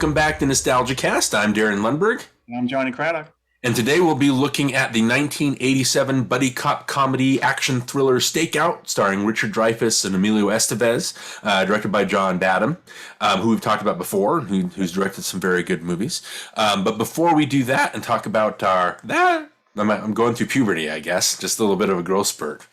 welcome back to NostalgiaCast. I'm Darren Lundberg. And I'm Johnny Craddock. And today we'll be looking at the 1987 buddy cop comedy action thriller Stakeout, starring Richard Dreyfuss and Emilio Estevez, directed by John Badham, who we've talked about before, who's directed some very good movies. But before we do that and talk about I'm going through puberty, I guess. Just a little bit of a growth spurt.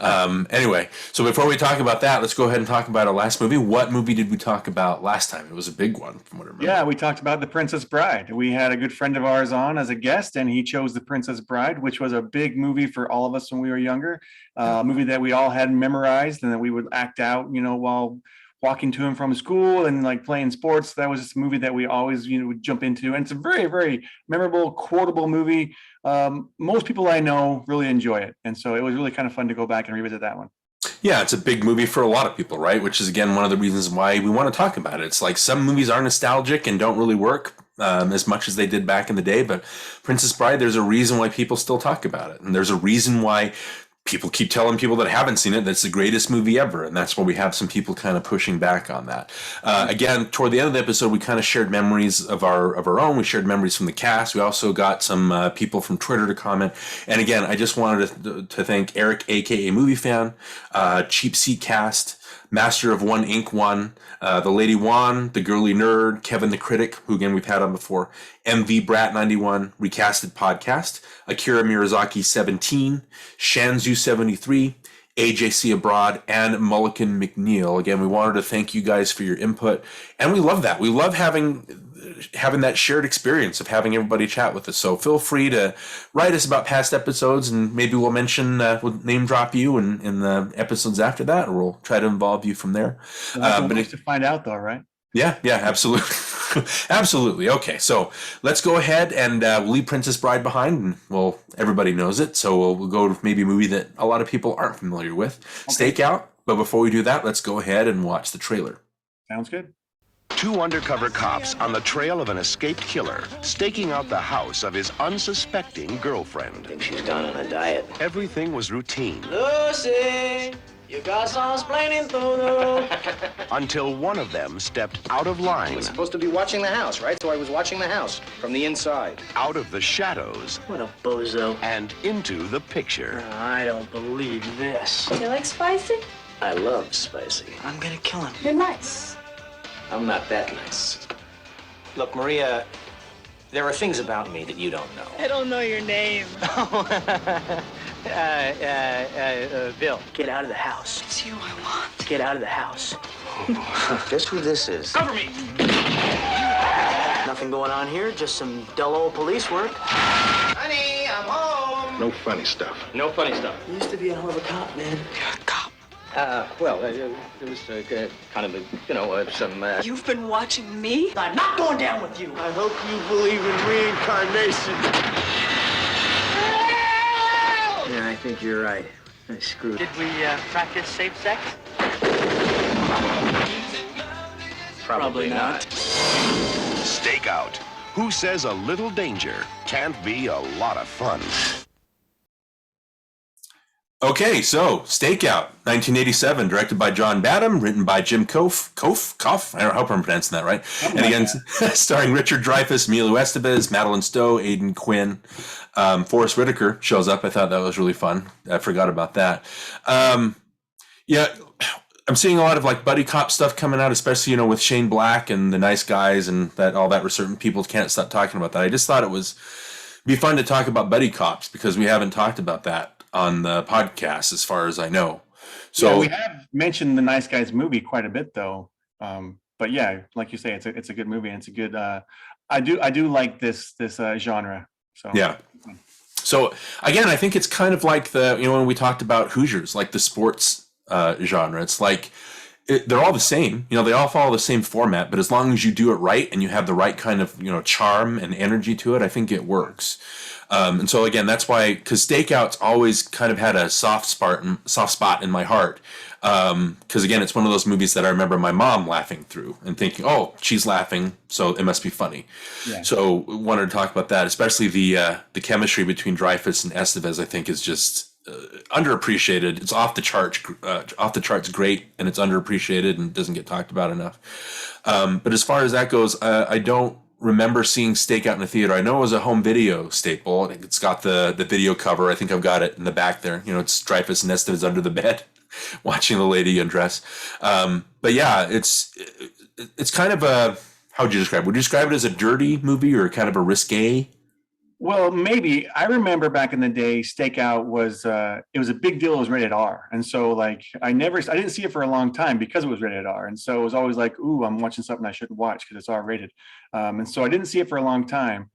Anyway, so before we talk about that, let's go ahead and talk about our last movie. What movie did we talk about last time? It was a big one, from what I remember. Yeah, we talked about The Princess Bride. We had a good friend of ours on as a guest, and he chose The Princess Bride, which was a big movie for all of us when we were younger. A movie that we all had memorized and that we would act out, while walking to and from school and like playing sports. That was just a movie that we always, would jump into. And it's a very, very memorable, quotable movie. Most people I know really enjoy it. And so it was really kind of fun to go back and revisit that one. Yeah, it's a big movie for a lot of people, right? Which is, again, one of the reasons why we want to talk about it. It's like some movies are nostalgic and don't really work as much as they did back in the day. But Princess Bride, there's a reason why people still talk about it. And there's a reason why people keep telling people that haven't seen it that's the greatest movie ever, and that's why we have some people kind of pushing back on that. Again, toward the end of the episode, we kind of shared memories of our own. We shared memories from the cast. We also got some people from Twitter to comment. And again, I just wanted to thank Eric, aka Movie Fan, Cheap Seat Cast, Master of One Ink One, the Lady Juan, the Girly Nerd, Kevin the Critic, who again we've had on before, MV Brat 91, Recasted Podcast, Akira Miyazaki 17, Shanzu 73, AJC Abroad, and Mulligan McNeil. Again, we wanted to thank you guys for your input, and we love that. We love having that shared experience of having everybody chat with us. So feel free to write us about past episodes, and maybe we'll we'll name drop you in the episodes after that, or we'll try to involve you from there. But to find out, though, right? Yeah, absolutely. Absolutely. Okay, so let's go ahead and we'll leave Princess Bride behind, and everybody knows it, so we'll go to maybe a movie that a lot of people aren't familiar with, okay. Stakeout. But before we do that, let's go ahead and watch the trailer. Sounds good. Two undercover cops on the trail of an escaped killer, staking out the house of his unsuspecting girlfriend. I think she's gone on a diet. Everything was routine. Lucy, you got some explaining to do. Until one of them stepped out of line. I was supposed to be watching the house, right? So I was watching the house from the inside. Out of the shadows. What a bozo. And into the picture. I don't believe this. You like spicy? I love spicy. I'm gonna kill him. You're nice. I'm not that nice. Look, Maria, there are things about me that you don't know. I don't know your name. Bill. Get out of the house. It's you I want. Get out of the house. Guess who this is? Cover me! Nothing going on here, just some dull old police work. Honey, I'm home. No funny stuff. No funny stuff. You used to be a hell of a cop, man. You're a cop. It was kind of, some... You've been watching me? I'm not going down with you. I hope you believe in reincarnation. Yeah, I think you're right. I screwed. Did we practice safe sex? Probably not. Stakeout. Who says a little danger can't be a lot of fun? Okay, so Stakeout, 1987, directed by John Badham, written by Jim Koff. I don't know if I'm pronouncing that right. And again, starring Richard Dreyfuss, Emilio Estevez, Madeline Stowe, Aidan Quinn. Forrest Whitaker shows up. I thought that was really fun. I forgot about that. Yeah, I'm seeing a lot of like buddy cop stuff coming out, especially, with Shane Black and The Nice Guys and all that, where certain people can't stop talking about that. I just thought it'd be fun to talk about buddy cops because we haven't talked about that on the podcast, as far as I know. So yeah, we have mentioned The Nice Guys movie quite a bit, though. But yeah, like you say, it's a good movie, and it's a good. I do like this genre. So yeah. So again, I think it's kind of like when we talked about Hoosiers, like the sports genre. It's like they're all the same. They all follow the same format, but as long as you do it right and you have the right kind of charm and energy to it, I think it works. And so again, that's why, because Stakeout's always kind of had a soft spot in my heart. Because again, it's one of those movies that I remember my mom laughing through and thinking, "Oh, she's laughing, so it must be funny." Yeah. So wanted to talk about that, especially the chemistry between Dreyfuss and Estevez. I think is just underappreciated. It's off the charts great, and it's underappreciated and doesn't get talked about enough. But as far as that goes, I don't remember seeing Stakeout in a theater. I know it was a home video staple. I think it's got the video cover. I think I've got it in the back there. You know, it's Dreyfuss and Estevez under the bed watching the lady undress. But yeah, it's kind of a, how would you describe it? Would you describe it as a dirty movie or kind of a risque? Well, maybe. I remember back in the day, Stakeout was it was a big deal. It was rated R, and so like I didn't see it for a long time because it was rated R, and so it was always like, ooh, I'm watching something I shouldn't watch because it's R rated, and so I didn't see it for a long time.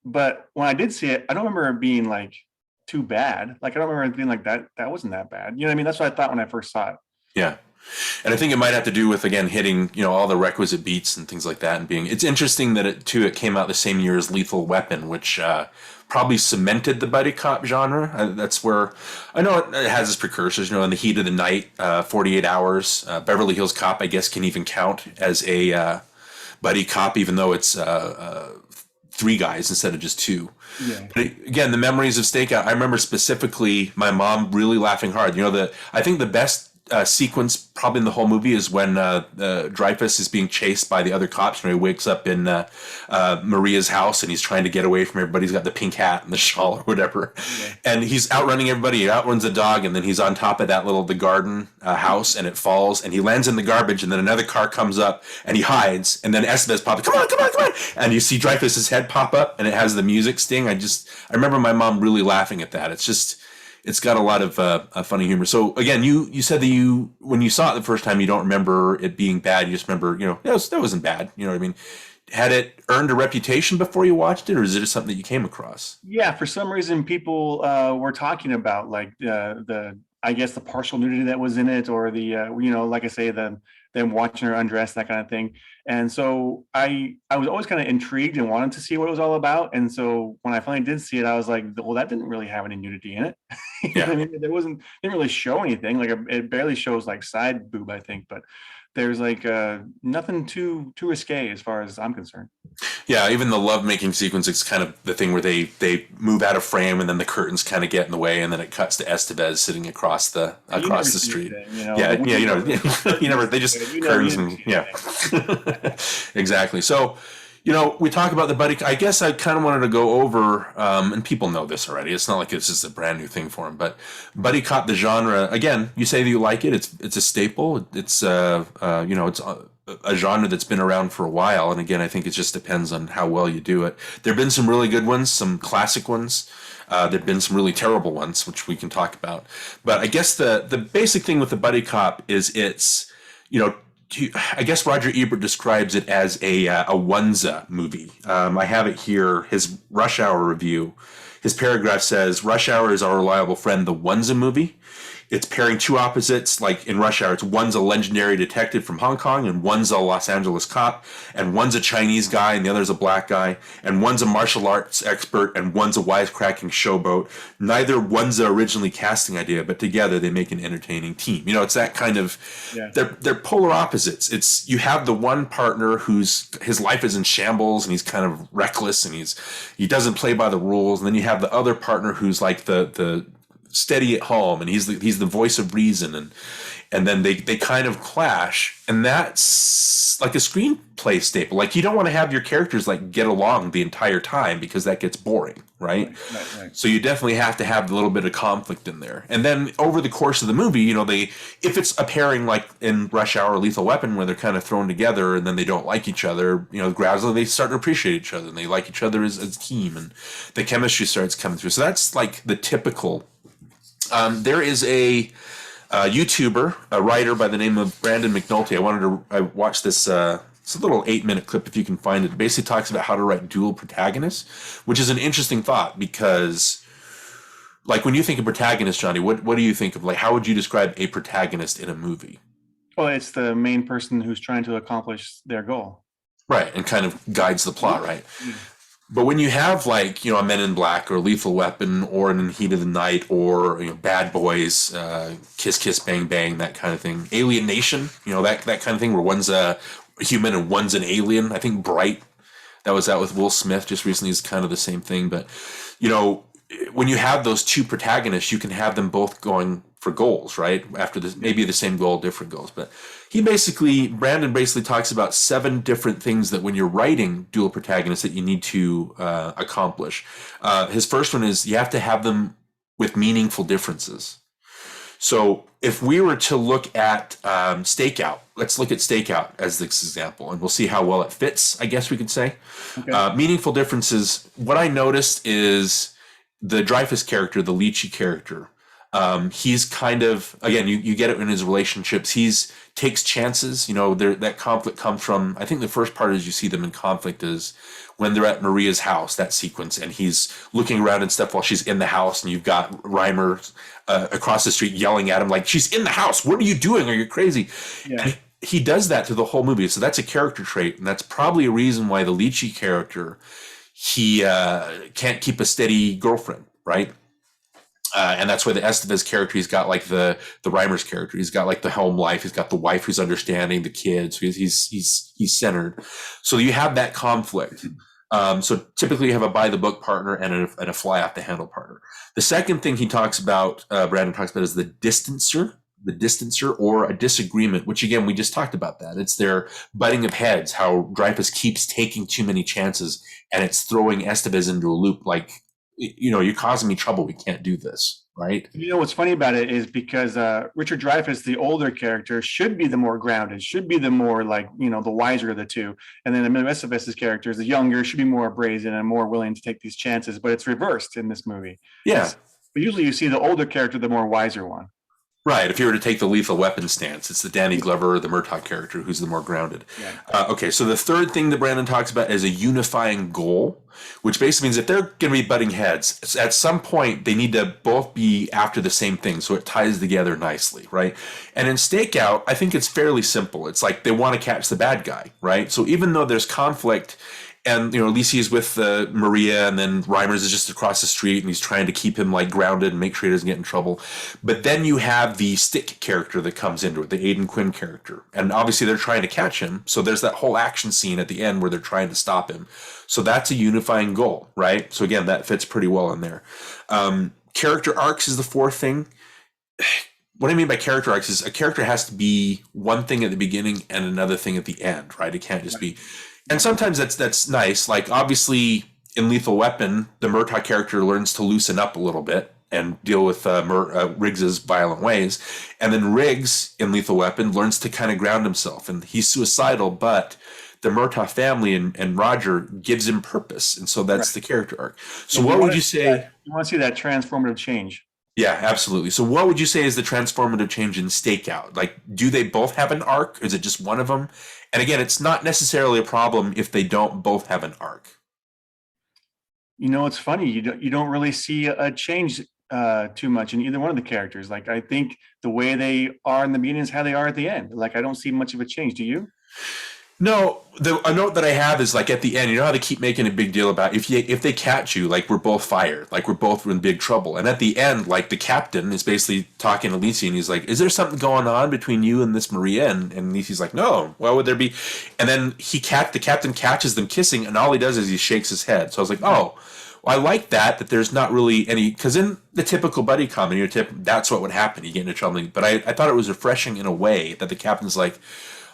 But when I did see it, I don't remember it being like too bad. Like I don't remember it being like that. That wasn't that bad. You know what I mean? That's what I thought when I first saw it. Yeah. And I think it might have to do with, again, hitting, you know, all the requisite beats and things like that. And it's interesting that it came out the same year as Lethal Weapon, which probably cemented the buddy cop genre. That's where, I know it has its precursors, you know, In the Heat of the Night, 48 Hours, Beverly Hills Cop, I guess, can even count as a buddy cop, even though it's 3 guys instead of just 2. Yeah. But again, the memories of Stakeout, I remember specifically my mom really laughing hard. You know, I think the best sequence probably in the whole movie is when Dreyfuss is being chased by the other cops. You know, he wakes up in Maria's house and he's trying to get away from everybody. He's got the pink hat and the shawl or whatever. Yeah. And he's outrunning everybody. He outruns a dog, and then he's on top of that the garden house, and it falls, and he lands in the garbage, and then another car comes up, and he hides, and then Estevez pops up, come on. And you see Dreyfuss's head pop up, and it has the music sting. I remember my mom really laughing at that. It's got a lot of funny humor. So again, you said that when you saw it the first time, you don't remember it being bad. You just remember, you know, that wasn't bad. You know what I mean? Had it earned a reputation before you watched it, or is it just something that you came across? Yeah, for some reason, people were talking about like I guess the partial nudity that was in it, or the you know, like I say, them watching her undress, that kind of thing. And so I was always kind of intrigued and wanted to see what it was all about. And so when I finally did see it, I was like, well, that didn't really have any nudity in it. You know what I mean? Didn't really show anything. Like it barely shows like side boob, I think, but there's like nothing too risque as far as I'm concerned. Yeah, even the lovemaking sequence is kind of the thing where they move out of frame, and then the curtains kind of get in the way, and then it cuts to Estevez sitting across the street. You know, you know, you never, they just curtains and yeah, exactly. So, you know, we talk about the buddy. I guess I kind of wanted to go over, and people know this already. It's not like this is a brand new thing for them, but buddy cop, the genre. Again, you say that you like it. It's a staple. It's you know, it's a genre that's been around for a while. And again, I think it just depends on how well you do it. There've been some really good ones, some classic ones. There've been some really terrible ones, which we can talk about. But I guess the basic thing with the buddy cop is it's, you know, I guess Roger Ebert describes it as a onesie movie. I have it here, his Rush Hour review. His paragraph says, Rush Hour is our reliable friend, the onesie movie. It's pairing 2 opposites, like in Rush Hour. One's a legendary detective from Hong Kong, and one's a Los Angeles cop, and one's a Chinese guy, and the other's a black guy, and one's a martial arts expert, and one's a wisecracking showboat. Neither one's the originally casting idea, but together they make an entertaining team. You know, it's that kind of, they're polar opposites. It's, you have the one partner his life is in shambles, and he's kind of reckless, and he doesn't play by the rules, and then you have the other partner who's like the steady at home, and he's the voice of reason, and then they kind of clash, and that's like a screenplay staple. Like, you don't want to have your characters like get along the entire time, because that gets boring, right? Right. So you definitely have to have a little bit of conflict in there. And then over the course of the movie, you know, if it's a pairing like in Rush Hour or Lethal Weapon, where they're kind of thrown together and then they don't like each other, you know, gradually they start to appreciate each other and they like each other as a team, and the chemistry starts coming through. So that's like the typical. There is a YouTuber, a writer by the name of Brandon McNulty. I watched this. It's a little 8-minute clip if you can find it. It basically talks about how to write dual protagonists, which is an interesting thought, because, like, when you think of protagonist, Johnny, what do you think of? Like, how would you describe a protagonist in a movie? Well, it's the main person who's trying to accomplish their goal. Right, and kind of guides the plot, right? Mm-hmm. But when you have, like, you know, a Men in Black or Lethal Weapon or In the Heat of the Night or, you know, Bad Boys, Kiss Kiss Bang Bang, that kind of thing, Alien Nation, you know, that kind of thing, where one's a human and one's an alien. I think Bright, that was out with Will Smith just recently, is kind of the same thing. But, you know, when you have those two protagonists, you can have them both going for goals, right? After this, maybe the same goal, different goals. But Brandon basically talks about 7 different things that when you're writing dual protagonists that you need to accomplish. His first one is you have to have them with meaningful differences. So if we were to look at Stakeout, let's look at Stakeout as this example, and we'll see how well it fits, I guess we could say. Okay. Meaningful differences. What I noticed is the Dreyfuss character, the Lychee character, he's kind of, again, you get it in his relationships. He's takes chances. That conflict comes from, I think the first part is you see them in conflict is when they're at Maria's house, that sequence, and he's looking around and stuff while she's in the house, and you've got Reimer across the street yelling at him like, she's in the house. What are you doing? Are you crazy? Yeah. He does that through the whole movie. So that's a character trait. And that's probably a reason why the Lychee character, he can't keep a steady girlfriend, right? And that's why the Estevez character, he's got like the Reimer's character. He's got like the home life. He's got the wife who's understanding, the kids. He's centered. So you have that conflict. So typically you have a by the book partner and a fly off the handle partner. The second thing he talks about, Brandon talks about, is the distancer or a disagreement, which again, we just talked about that. It's their butting of heads, how Dreyfuss keeps taking too many chances and it's throwing Estevez into a loop like, you're causing me trouble. We can't do this, right? What's funny about it is because Richard Dreyfuss, the older character, should be the more grounded, should be the more like, the wiser of the two. And then Emilio Estevez's character is the younger, should be more brazen and more willing to take these chances. But it's reversed in this movie. Yeah. But usually you see the older character, the more wiser one. Right. If you were to take the Lethal Weapon stance, it's the Danny Glover or the Murtaugh character who's the more grounded. Yeah. Okay. So the third thing that Brandon talks about is a unifying goal, which basically means if they're going to be butting heads, at some point they need to both be after the same thing. So it ties together nicely. Right. And in Stakeout, I think it's fairly simple. It's like they want to catch the bad guy. Right. So even though there's conflict, and Lychee is with Maria, and then Reimers is just across the street, and he's trying to keep him like grounded and make sure he doesn't get in trouble. But then you have the Stick character that comes into it, the Aidan Quinn character, and obviously they're trying to catch him. So there's that whole action scene at the end where they're trying to stop him. So that's a unifying goal, right? So again, that fits pretty well in there. Character arcs is the fourth thing. What I mean by character arcs is a character has to be one thing at the beginning and another thing at the end, right? It can't just be. And sometimes that's nice. Like obviously in Lethal Weapon, the Murtaugh character learns to loosen up a little bit and deal with Riggs's violent ways. And then Riggs in Lethal Weapon learns to kind of ground himself. And he's suicidal, but the Murtaugh family and Roger gives him purpose. And so that's the character arc. So what would you say? You want to see that transformative change. Yeah, absolutely. So what would you say is the transformative change in Stakeout? Like, do they both have an arc? Or is it just one of them? And again, it's not necessarily a problem if they don't both have an arc. It's funny. You don't really see a change too much in either one of the characters. Like, I think the way they are in the beginning is how they are at the end. Like, I don't see much of a change. Do you? No, a note that I have is like at the end, how they keep making a big deal about if they catch you, like we're both fired, like we're both in big trouble. And at the end, like the captain is basically talking to Lychee and he's like, is there something going on between you and this Maria? And Lychee's like, no, why would there be? And then the captain catches them kissing and all he does is he shakes his head. So I was like, oh, well, I like that there's not really any, because in the typical buddy comedy, that's what would happen. You get into trouble. But I thought it was refreshing in a way that the captain's like,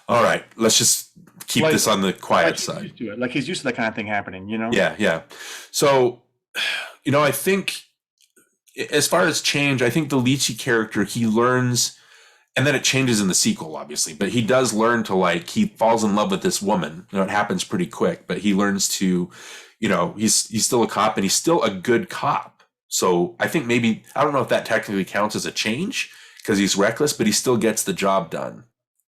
all right, let's just keep this on the quiet side. Like he's used to that kind of thing happening, Yeah. So, I think as far as change, I think the Lychee character, he learns, and then it changes in the sequel, obviously, but he does learn to he falls in love with this woman. It happens pretty quick, but he learns to, he's still a cop and he's still a good cop. So I think maybe, I don't know if that technically counts as a change because he's reckless, but he still gets the job done.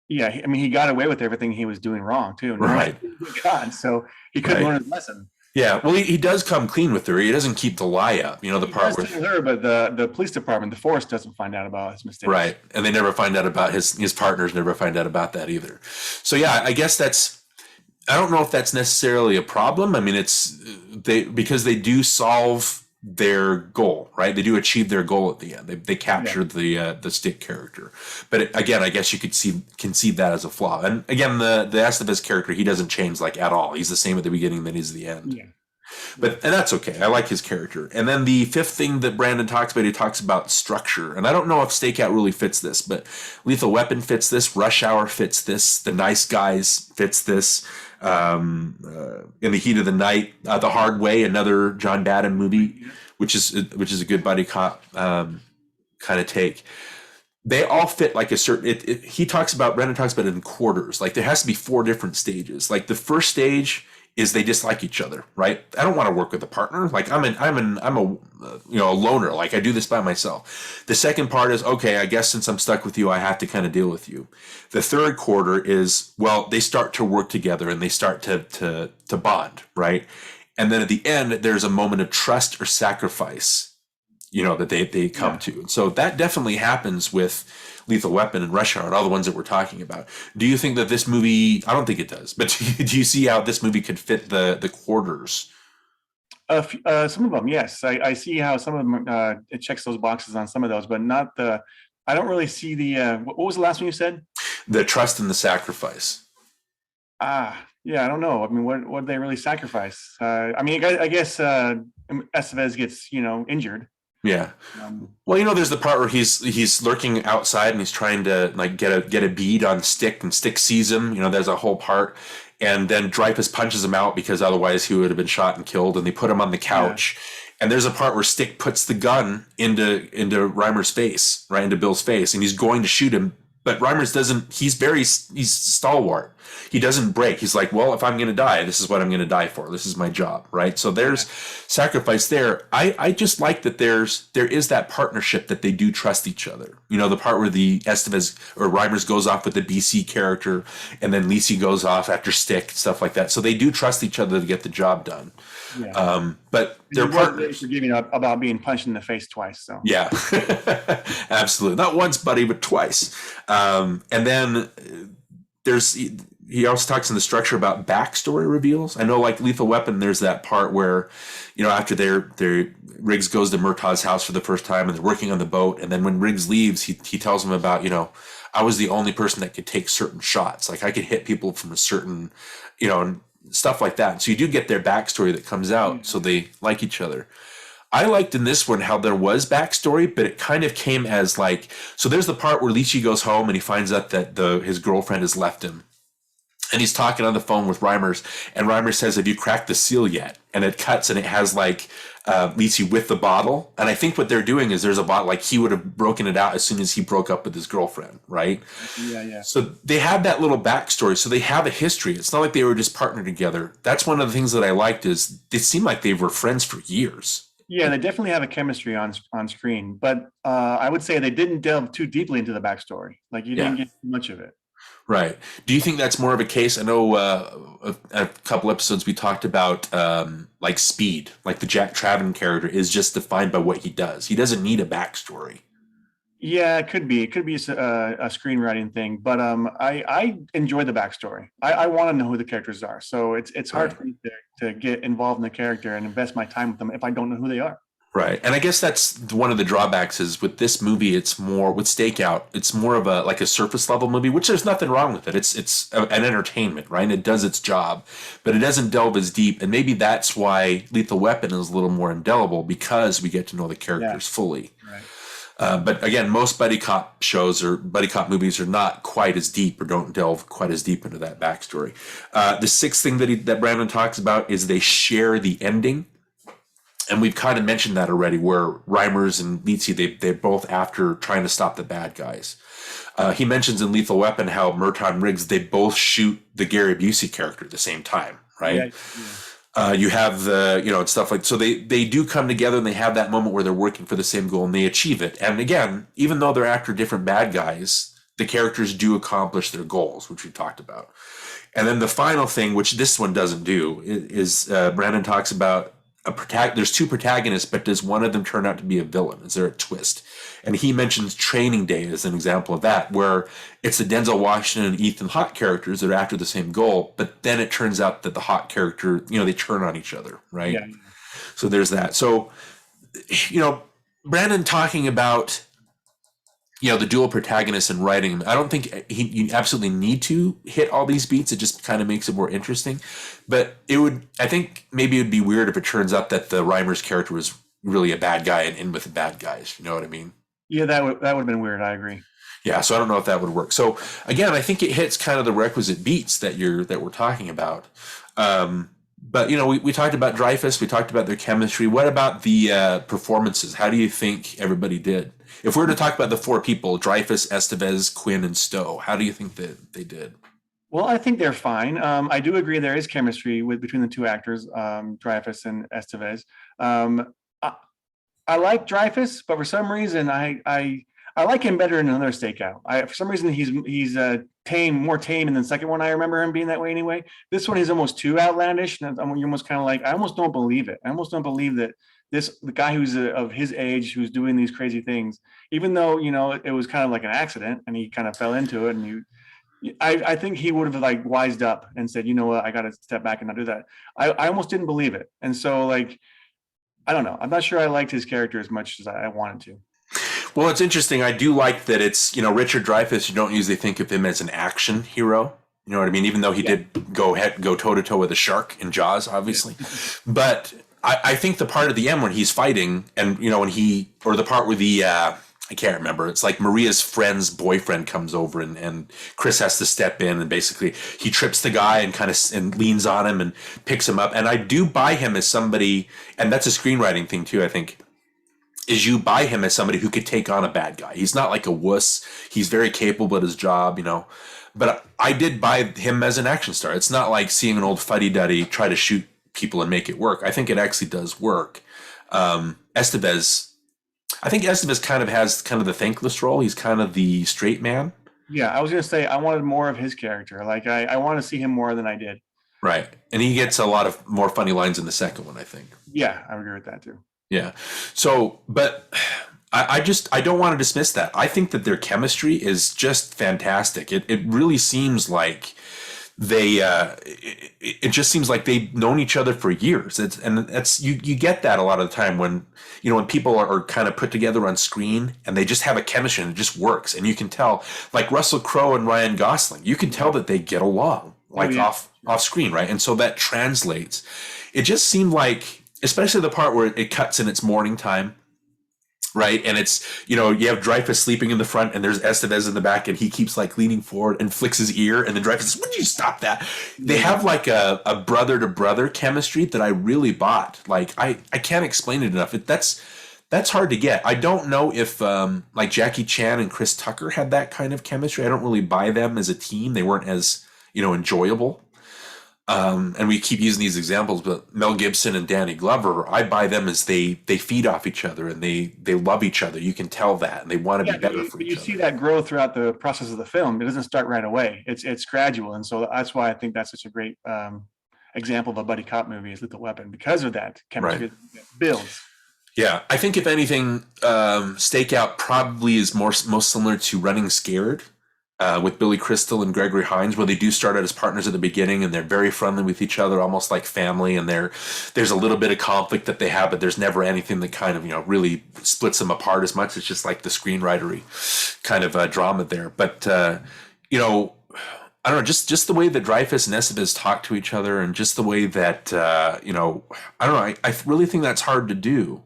Yeah, I mean, he got away with everything he was doing wrong too. Right. God, so he couldn't learn his lesson. Yeah, well, he does come clean with her. He doesn't keep the lie up. The part where her, but the police department, the force, doesn't find out about his mistakes. Right, and they never find out about his partners. Never find out about that either. So yeah, I guess I don't know if that's necessarily a problem. I mean, because they do solve their goal, right? They do achieve their goal at the end. They captured the Stick character, but again, I guess you could concede that as a flaw. And again, the Estevez character, he doesn't change at all. He's the same at the beginning than he's at the end. Yeah. And that's okay. I like his character. And then the fifth thing that Brandon talks about, he talks about structure. And I don't know if Stakeout really fits this, but Lethal Weapon fits this. Rush Hour fits this. The Nice Guys fits this. In the Heat of the Night, The Hard Way, another John Badham movie, which is a good buddy cop kind of take. They all fit like a certain. Brendan talks about it in quarters. Like there has to be 4 different stages. Like the first stage is they dislike each other, right? I don't want to work with a partner. Like I'm a loner. Like I do this by myself. The second part is, okay, I guess since I'm stuck with you, I have to kind of deal with you. The third quarter is, well, they start to work together and they start to bond, right? And then at the end, there's a moment of trust or sacrifice, that they come to. And so that definitely happens with Lethal Weapon and Rush Hour and all the ones that we're talking about. Do you think that this movie, I don't think it does, but do you see how this movie could fit the quarters? Some of them, yes. I see how some of them, it checks those boxes on some of those, but not I don't really see what was the last one you said? The trust and the sacrifice. Yeah, I don't know. I mean, what did they really sacrifice? I guess Estevez gets, injured. Yeah. Well, there's the part where he's lurking outside and he's trying to like get a bead on Stick, and Stick sees him. There's a whole part, and then Dreyfuss punches him out because otherwise he would have been shot and killed. And they put him on the couch, and there's a part where Stick puts the gun into Reimer's face, right into Bill's face, and he's going to shoot him. But Reimers doesn't, he's stalwart. He doesn't break. He's like, well, if I'm going to die, this is what I'm going to die for. This is my job, right? So there's sacrifice there. I just like that there is that partnership, that they do trust each other. The part where the Estevez or Reimers goes off with the BC character, and then Lisi goes off after Stick, stuff like that. So they do trust each other to get the job done. Yeah. But they're partners. Forgiving about being punched in the face twice. So yeah, absolutely, not once, buddy, but twice. And then he also talks in the structure about backstory reveals. I know, like Lethal Weapon, there's that part where, after their Riggs goes to Murtaugh's house for the first time and they're working on the boat, and then when Riggs leaves, he tells him about, I was the only person that could take certain shots. Like I could hit people from a certain, stuff like that. So you do get their backstory that comes out, so they like each other. I liked in this one how there was backstory, but it kind of came as like, so there's the part where Lichi goes home and he finds out that his girlfriend has left him. And he's talking on the phone with Reimers, and Reimers says, have you cracked the seal yet? And it cuts and it has like Lichi with the bottle. And I think what they're doing is there's a bottle, like he would have broken it out as soon as he broke up with his girlfriend, right? Yeah. So they have that little backstory. So they have a history. It's not like they were just partnered together. That's one of the things that I liked, is it seemed like they were friends for years. Yeah, they definitely have a chemistry on screen. But I would say they didn't delve too deeply into the backstory. Like you didn't get much of it. Right. Do you think that's more of a case? I know a couple episodes we talked about like Speed, like the Jack Traven character is just defined by what he does. He doesn't need a backstory. Yeah, it could be. It could be a screenwriting thing, but I enjoy the backstory. I want to know who the characters are. So it's hard for me to get involved in the character and invest my time with them if I don't know who they are. Right. And I guess that's one of the drawbacks is with this movie, it's more with Stakeout, it's more of a surface level movie, which there's nothing wrong with it. It's an entertainment, right? And it does its job, but it doesn't delve as deep. And maybe that's why Lethal Weapon is a little more indelible, because we get to know the characters fully. Right. But again, most buddy cop shows or buddy cop movies are not quite as deep or don't delve quite as deep into that backstory. The sixth thing that Brandon talks about is they share the ending. And we've kind of mentioned that already, where Reimers and Lici, they're both after trying to stop the bad guys. He mentions in Lethal Weapon how Murtaugh and Riggs, they both shoot the Gary Busey character at the same time, right? Yeah. You have and stuff like, so they do come together and they have that moment where they're working for the same goal and they achieve it. And again, even though they're after different bad guys, the characters do accomplish their goals, which we talked about. And then the final thing, which this one doesn't do, is Brandon talks about there's two protagonists, but does one of them turn out to be a villain? Is there a twist? And he mentions Training Day as an example of that, where it's the Denzel Washington and Ethan Hawke characters that are after the same goal, but then it turns out that the Hawke character, they turn on each other, right? Yeah. So there's that. So, Brandon talking about, the dual protagonists and writing him. I don't think you absolutely need to hit all these beats. It just kind of makes it more interesting. But I think maybe it would be weird if it turns out that the Reimer's character was really a bad guy and in with the bad guys. You know what I mean? Yeah, that would have been weird. I agree. Yeah, so I don't know if that would work. So again, I think it hits kind of the requisite beats that we're talking about. But we talked about Dreyfuss, we talked about their chemistry. What about the performances? How do you think everybody did? If we were to talk about the four people, Dreyfuss, Estevez, Quinn, and Stowe, how do you think that they did? Well, I think they're fine. I do agree there is chemistry between the two actors, Dreyfuss and Estevez. I like Dreyfuss, but for some reason I like him better in another Stakeout. For some reason he's more tame in the second one. I remember him being that way anyway. This one he's almost too outlandish, and you're almost kind of like, I almost don't believe it. I almost don't believe that the guy who's of his age, who's doing these crazy things, even though it was kind of like an accident and he kind of fell into it, and I think he would have like wised up and said, you know what, I got to step back and not do that. I almost didn't believe it, and so like, I don't know. I'm not sure I liked his character as much as I wanted to. Well, it's interesting. I do like that it's, Richard Dreyfuss, you don't usually think of him as an action hero. You know what I mean? Even though he did go toe to toe with a shark in Jaws, obviously. But I think the part at the end when he's fighting and, or the part where I can't remember. It's like Maria's friend's boyfriend comes over and Chris has to step in and basically he trips the guy and leans on him and picks him up. And I do buy him as somebody, and that's a screenwriting thing too, I think, is you buy him as somebody who could take on a bad guy. He's not like a wuss. He's very capable at his job, But I did buy him as an action star. It's not like seeing an old fuddy-duddy try to shoot people and make it work. I think it actually does work. Estevez, I think Estevez kind of has kind of the thankless role. He's kind of the straight man. Yeah, I was going to say I wanted more of his character. Like I want to see him more than I did. Right. And he gets a lot of more funny lines in the second one, I think. Yeah, I agree with that too. Yeah. So, but I don't want to dismiss that. I think that their chemistry is just fantastic. It really seems like it just seems like they've known each other for years. You get that a lot of the time when people are kind of put together on screen and they just have a chemistry and it just works. And you can tell, like Russell Crowe and Ryan Gosling, you can tell that they get along off screen, right? And so that translates. It just seemed like, especially the part where it cuts in its morning time, right? And it's, you have Dreyfuss sleeping in the front and there's Estevez in the back and he keeps like leaning forward and flicks his ear and then Dreyfuss says, would you stop that? They have like a brother to brother chemistry that I really bought. Like I can't explain it enough. That's hard to get. I don't know if like Jackie Chan and Chris Tucker had that kind of chemistry. I don't really buy them as a team. They weren't as, enjoyable. And we keep using these examples, but Mel Gibson and Danny Glover, I buy them as they feed off each other and they love each other. You can tell that, and they want to be better for each other. You see that grow throughout the process of the film. It doesn't start right away. It's gradual, and so that's why I think that's such a great example of a buddy cop movie is Lethal Weapon, because of that chemistry that builds. Yeah, I think if anything, Stakeout probably is most similar to Running Scared. With Billy Crystal and Gregory Hines, where they do start out as partners at the beginning and they're very friendly with each other, almost like family, and there's a little bit of conflict that they have, but there's never anything that kind of, really splits them apart as much. It's just like the screenwritery kind of drama there. But, I don't know, just the way that Dreyfuss and Estevez talk to each other and just the way that, I don't know, I really think that's hard to do.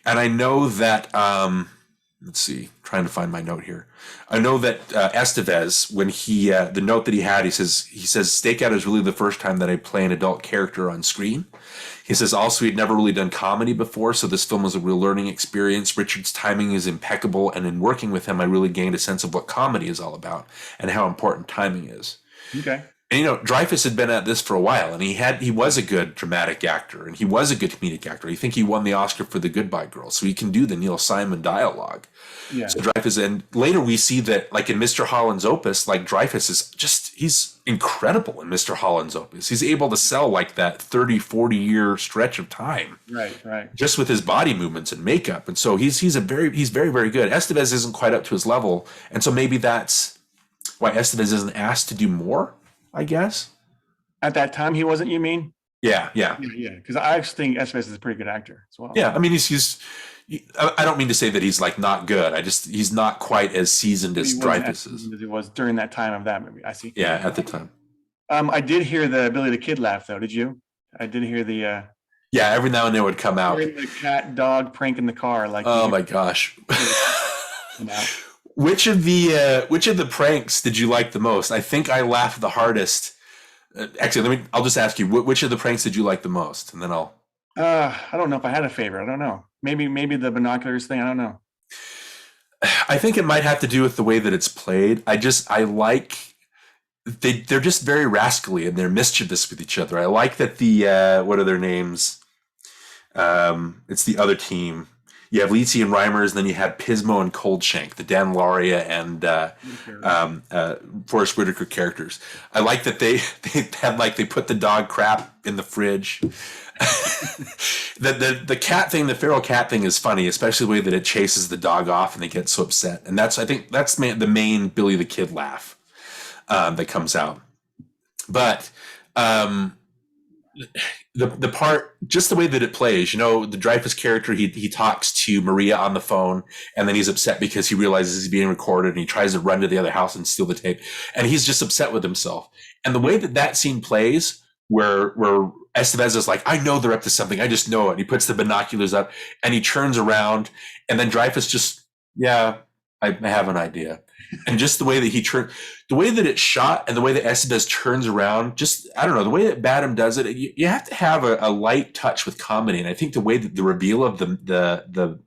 And I know that, let's see, trying to find my note here. I know that Estevez, when the note that he had, he says Stakeout is really the first time that I play an adult character on screen. He says also he'd never really done comedy before, so this film was a real learning experience. Richard's timing is impeccable, and in working with him, I really gained a sense of what comedy is all about and how important timing is. Okay. And Dreyfuss had been at this for a while, and he was a good dramatic actor, and he was a good comedic actor. I think he won the Oscar for The Goodbye Girl, so he can do the Neil Simon dialogue. Yeah. So Dreyfuss, and later we see that, like in Mr. Holland's Opus, like Dreyfuss is he's incredible in Mr. Holland's Opus. He's able to sell like that 30, 40 year stretch of time. Right. Just with his body movements and makeup. And so he's very, very good. Estevez isn't quite up to his level, and so maybe that's why Estevez isn't asked to do more, I guess. At that time, he wasn't, you mean? Yeah. Because I actually think Estevez is a pretty good actor as well. Yeah, I mean, he's I don't mean to say that he's like not good. He's not quite as seasoned as Dreyfuss is. As it was during that time of that movie. I see. Yeah, at the time. I did hear the Billy the Kid laugh though. Did you? I did hear the. Yeah, every now and then it would come out. The cat dog prank in the car. Like. Oh my gosh. Which of the pranks did you like the most? I think I laughed the hardest. Actually, I'll just ask you, which of the pranks did you like the most? And then I'll. I don't know if I had a favorite. I don't know. Maybe the binoculars thing. I don't know. I think it might have to do with the way that it's played. I like they're just very rascally and they're mischievous with each other. I like that the what are their names? It's the other team. You have Lizzie and Reimers, and then you have Pismo and Coldshank, the Dan Lauria and Forrest Whitaker characters. I like that they put the dog crap in the fridge. the cat thing, the feral cat thing is funny, especially the way that it chases the dog off and they get so upset. And I think that's the main Billy the Kid laugh that comes out. But the part, just the way that it plays, the Dreyfuss character, he talks to Maria on the phone and then he's upset because he realizes he's being recorded and he tries to run to the other house and steal the tape. And he's just upset with himself. And the way that scene plays, where Estevez is like, I know they're up to something. I just know it. And he puts the binoculars up and he turns around and then Dreyfuss just, yeah, I have an idea. And just the way that the way that it's shot and the way that Estevez turns around, just, I don't know, the way that Badham does it, you have to have a light touch with comedy. And I think the way that the reveal of the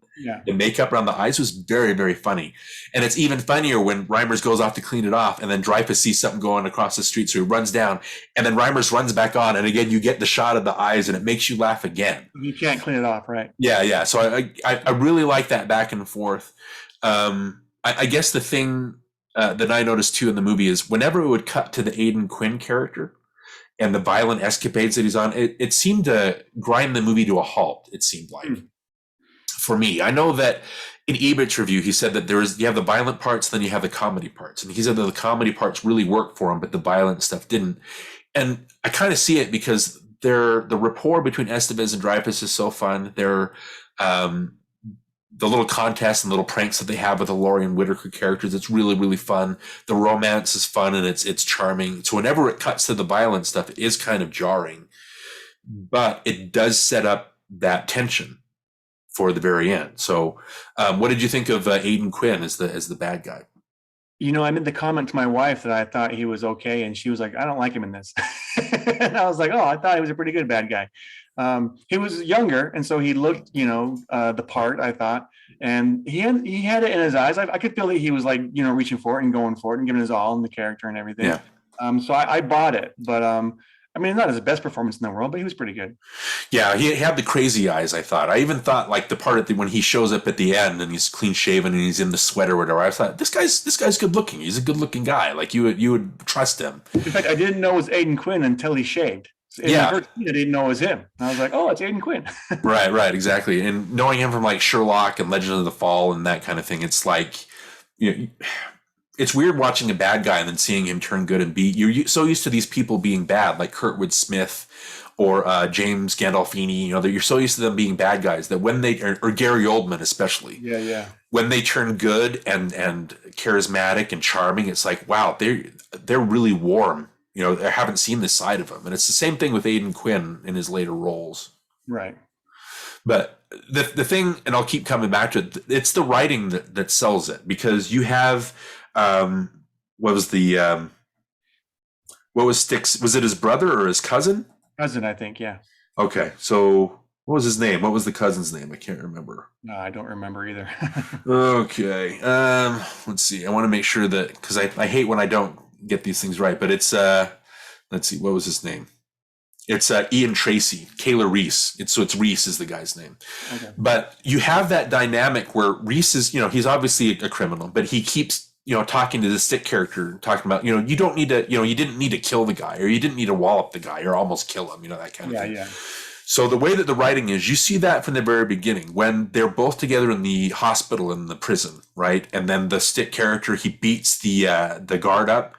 makeup around the eyes was very, very funny. And it's even funnier when Reimers goes off to clean it off and then Dreyfuss sees something going across the street. So he runs down and then Reimers runs back on. And again, you get the shot of the eyes and it makes you laugh again. You can't clean it off, right? Yeah. So I really like that back and forth. I guess the thing that I noticed too in the movie is whenever it would cut to the Aidan Quinn character and the violent escapades that he's on, it seemed to grind the movie to a halt, it seemed like. For me, I know that in Ebert's review, he said that you have the violent parts, then you have the comedy parts. And he said that the comedy parts really worked for him, but the violent stuff didn't. And I kind of see it because the rapport between Estevez and Dreyfuss is so fun. The little contests and little pranks that they have with the Laurie and Whitaker characters, it's really, really fun. The romance is fun and it's charming. So whenever it cuts to the violent stuff, it is kind of jarring. But it does set up that tension for the very end. So what did you think of Aidan Quinn as the bad guy? I made the comment to my wife that I thought he was okay, and she was like, I don't like him in this. And I was like, oh, I thought he was a pretty good bad guy. He was younger, and so he looked, the part, I thought, and he had it in his eyes. I could feel that he was like, reaching for it and going for it and giving his all in the character and everything. Yeah. So I bought it, but not his best performance in the world, but he was pretty good. Yeah, he had the crazy eyes, I thought. I even thought like the part when he shows up at the end and he's clean shaven and he's in the sweater or whatever. I thought this guy's good looking. He's a good looking guy. Like you would trust him. In fact, I didn't know it was Aidan Quinn until he shaved. In the first scene, I didn't know it was him. And I was like, oh, it's Aidan Quinn. Right, exactly. And knowing him from like Sherlock and Legend of the Fall and that kind of thing, it's like, it's weird watching a bad guy and then seeing him turn good and be. You're so used to these people being bad, like Kurtwood Smith or James Gandolfini. You're so used to them being bad guys that when they or Gary Oldman especially, when they turn good and charismatic and charming, it's like, wow, they're really warm. I haven't seen this side of him, and it's the same thing with Aidan Quinn in his later roles. Right. But the thing, and I'll keep coming back to it, it's the writing that sells it, because you have. What was Stick's? Was it his brother or his cousin? Cousin, I think. Yeah. Okay. So what was his name? What was the cousin's name? I can't remember. No, I don't remember either. Okay. Let's see. I want to make sure that, because I hate when I don't get these things right, but it's, let's see. What was his name? It's Ian Tracy, Kayla Reese. It's Reese is the guy's name. Okay. But you have that dynamic where Reese is, he's obviously a criminal, but he keeps, talking to the Stick character, talking about, you don't need to, you didn't need to kill the guy, or you didn't need to wallop the guy or almost kill him, that kind of thing. Yeah. So the way that the writing is, you see that from the very beginning when they're both together in the hospital in the prison, right? And then the Stick character, he beats the guard up.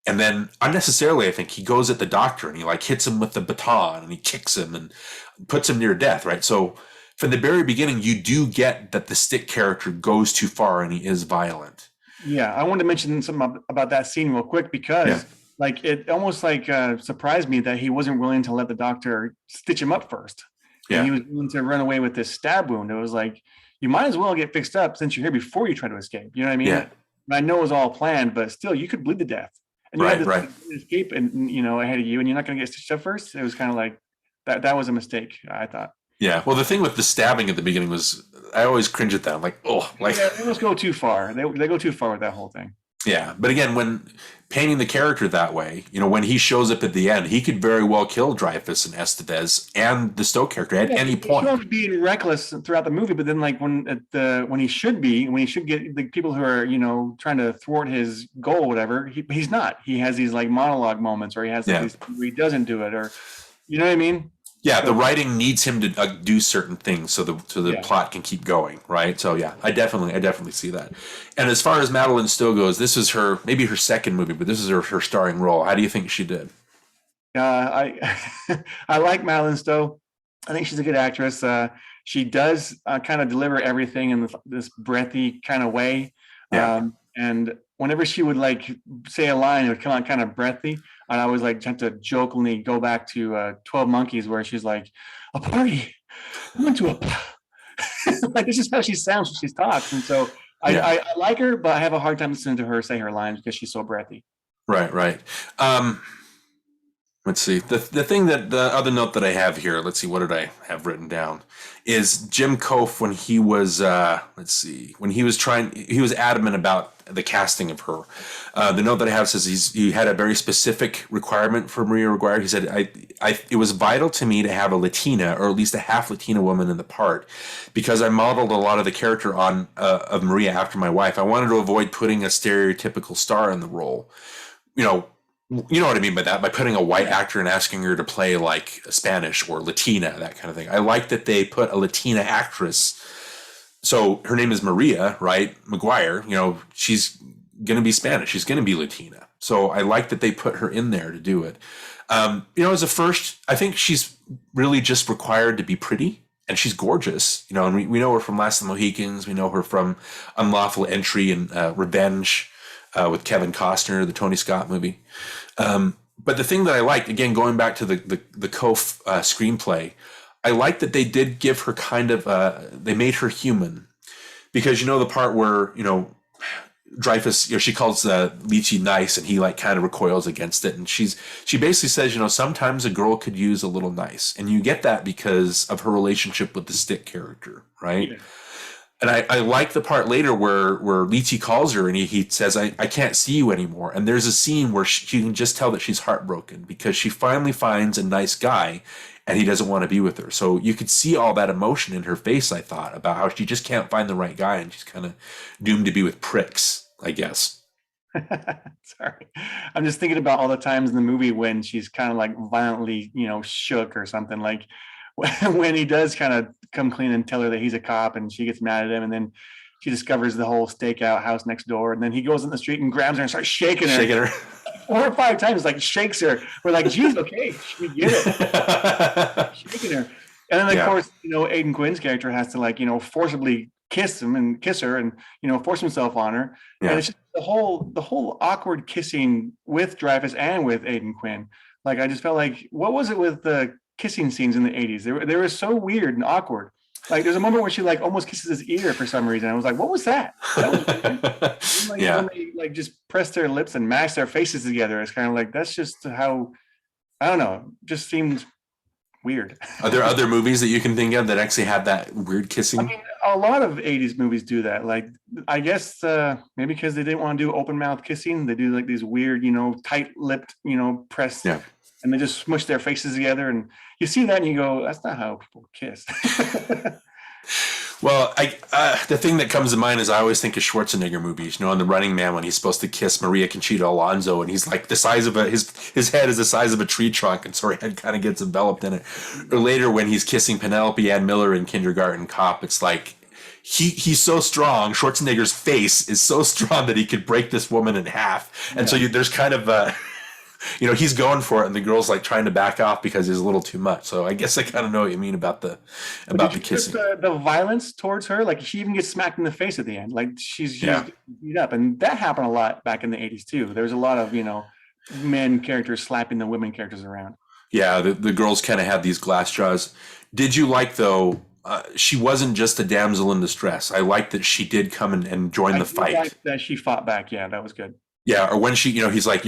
And then unnecessarily, I think he goes at the doctor and he like hits him with the baton and he kicks him and puts him near death, right? So from the very beginning, you do get that the Stick character goes too far and he is violent. Yeah, I wanted to mention something about that scene real quick because like it almost like surprised me that he wasn't willing to let the doctor stitch him up first. Yeah. And he was willing to run away with this stab wound. It was like, you might as well get fixed up since you're here before you try to escape. You know what I mean? Yeah. I know it was all planned, but still you could bleed to death. And you had to escape and ahead of you, and you're not gonna get stitched up first. It was kind of like that was a mistake, I thought. Yeah. Well, the thing with the stabbing at the beginning was I always cringe at that. I'm like, oh, like they almost go too far. They go too far with that whole thing. Yeah. But again, when painting the character that way, when he shows up at the end, he could very well kill Dreyfuss and Estevez and the Stoke character at any point. He's being reckless throughout the movie, but then like when he should get the people who are trying to thwart his goal, or whatever, he's not. He has these like monologue moments, or he has these where he doesn't do it, or you know what I mean. Yeah, the writing needs him to do certain things so the plot can keep going, right? So yeah, I definitely see that. And as far as Madeleine Stowe goes, this is maybe her second movie, but this is her starring role. How do you think she did? I like Madeleine Stowe. I think she's a good actress. She does kind of deliver everything in this breathy kind of way. Yeah. And whenever she would like say a line, it would come out kind of breathy. And I was like, have to jokingly go back to 12 Monkeys, where she's like, a party. I went to a like, this is how she sounds when she talks. And so I like her, but I have a hard time listening to her say her lines because she's so breathy. Right. Let's see. The other note that I have here, let's see, what did I have written down? Is Jim Kof, when he was, he was adamant about the casting of her. The note that I have says he had a very specific requirement for Maria Maguire. He said, it was vital to me to have a Latina, or at least a half Latina woman in the part, because I modeled a lot of the character of Maria after my wife. I wanted to avoid putting a stereotypical star in the role. You know what I mean by that, by putting a white actor and asking her to play like a Spanish or Latina, that kind of thing. I like that they put a Latina actress. So her name is Maria, right? Maguire, she's going to be Spanish. She's going to be Latina. So I like that they put her in there to do it. As a first, I think she's really just required to be pretty, and she's gorgeous, and we know her from Last of the Mohicans. We know her from Unlawful Entry and Revenge, with Kevin Costner, the Tony Scott movie. But the thing that I liked, again, going back to the Kof screenplay, I like that they did give her kind of, they made her human. Because the part where, Dreyfuss, she calls Lychee nice, and he like kind of recoils against it. And she basically says, sometimes a girl could use a little nice. And you get that because of her relationship with the Stick character, right? Yeah. And I like the part later where Lychee calls her and he says, I can't see you anymore. And there's a scene where you can just tell that she's heartbroken because she finally finds a nice guy and he doesn't want to be with her. So you could see all that emotion in her face, I thought, about how she just can't find the right guy and she's kind of doomed to be with pricks, I guess. Sorry. I'm just thinking about all the times in the movie when she's kind of like violently, shook or something, like when he does kind of come clean and tell her that he's a cop and she gets mad at him, and then she discovers the whole Stakeout house next door, and then he goes in the street and grabs her and starts shaking her 4 or 5 times, like shakes her. We're like, geez, okay, we get it. Shaking her. And then of course, Aidan Quinn's character has to like, forcibly kiss her and, force himself on her. Yeah. And it's just the whole awkward kissing with Dreyfuss and with Aidan Quinn. Like, I just felt like, what was it with the kissing scenes in the 80s? They were so weird and awkward. Like, there's a moment where she like almost kisses his ear for some reason. I was like, what was that? That was like, when they like just press their lips and mash their faces together. It's kind of like, that's just how, I don't know, just seems weird. Are there other movies that you can think of that actually have that weird kissing? I mean, a lot of 80s movies do that. Like, I guess maybe because they didn't want to do open mouth kissing, they do like these weird, tight-lipped, pressed. Yeah. And they just smush their faces together, and you see that and you go, that's not how people kiss. Well, the thing that comes to mind is I always think of Schwarzenegger movies, in The Running Man, when he's supposed to kiss Maria Conchita Alonso, and he's like the size of his head is the size of a tree trunk, and so her head kind of gets enveloped in it. Or later when he's kissing Penelope Ann Miller in Kindergarten Cop, it's like he's so strong. Schwarzenegger's face is so strong that he could break this woman in half, and so there's kind of he's going for it, and the girl's like trying to back off because he's a little too much. So I guess I kind of know what you mean about the kissing. The violence towards her, like she even gets smacked in the face at the end, like she's beat up, and that happened a lot back in the 80s too. There's a lot of men characters slapping the women characters around. Yeah, the girls kind of had these glass jaws. Did you like though? She wasn't just a damsel in distress. I liked that she did come and join the fight. Like that she fought back. Yeah, that was good. Yeah, or when she, he's like,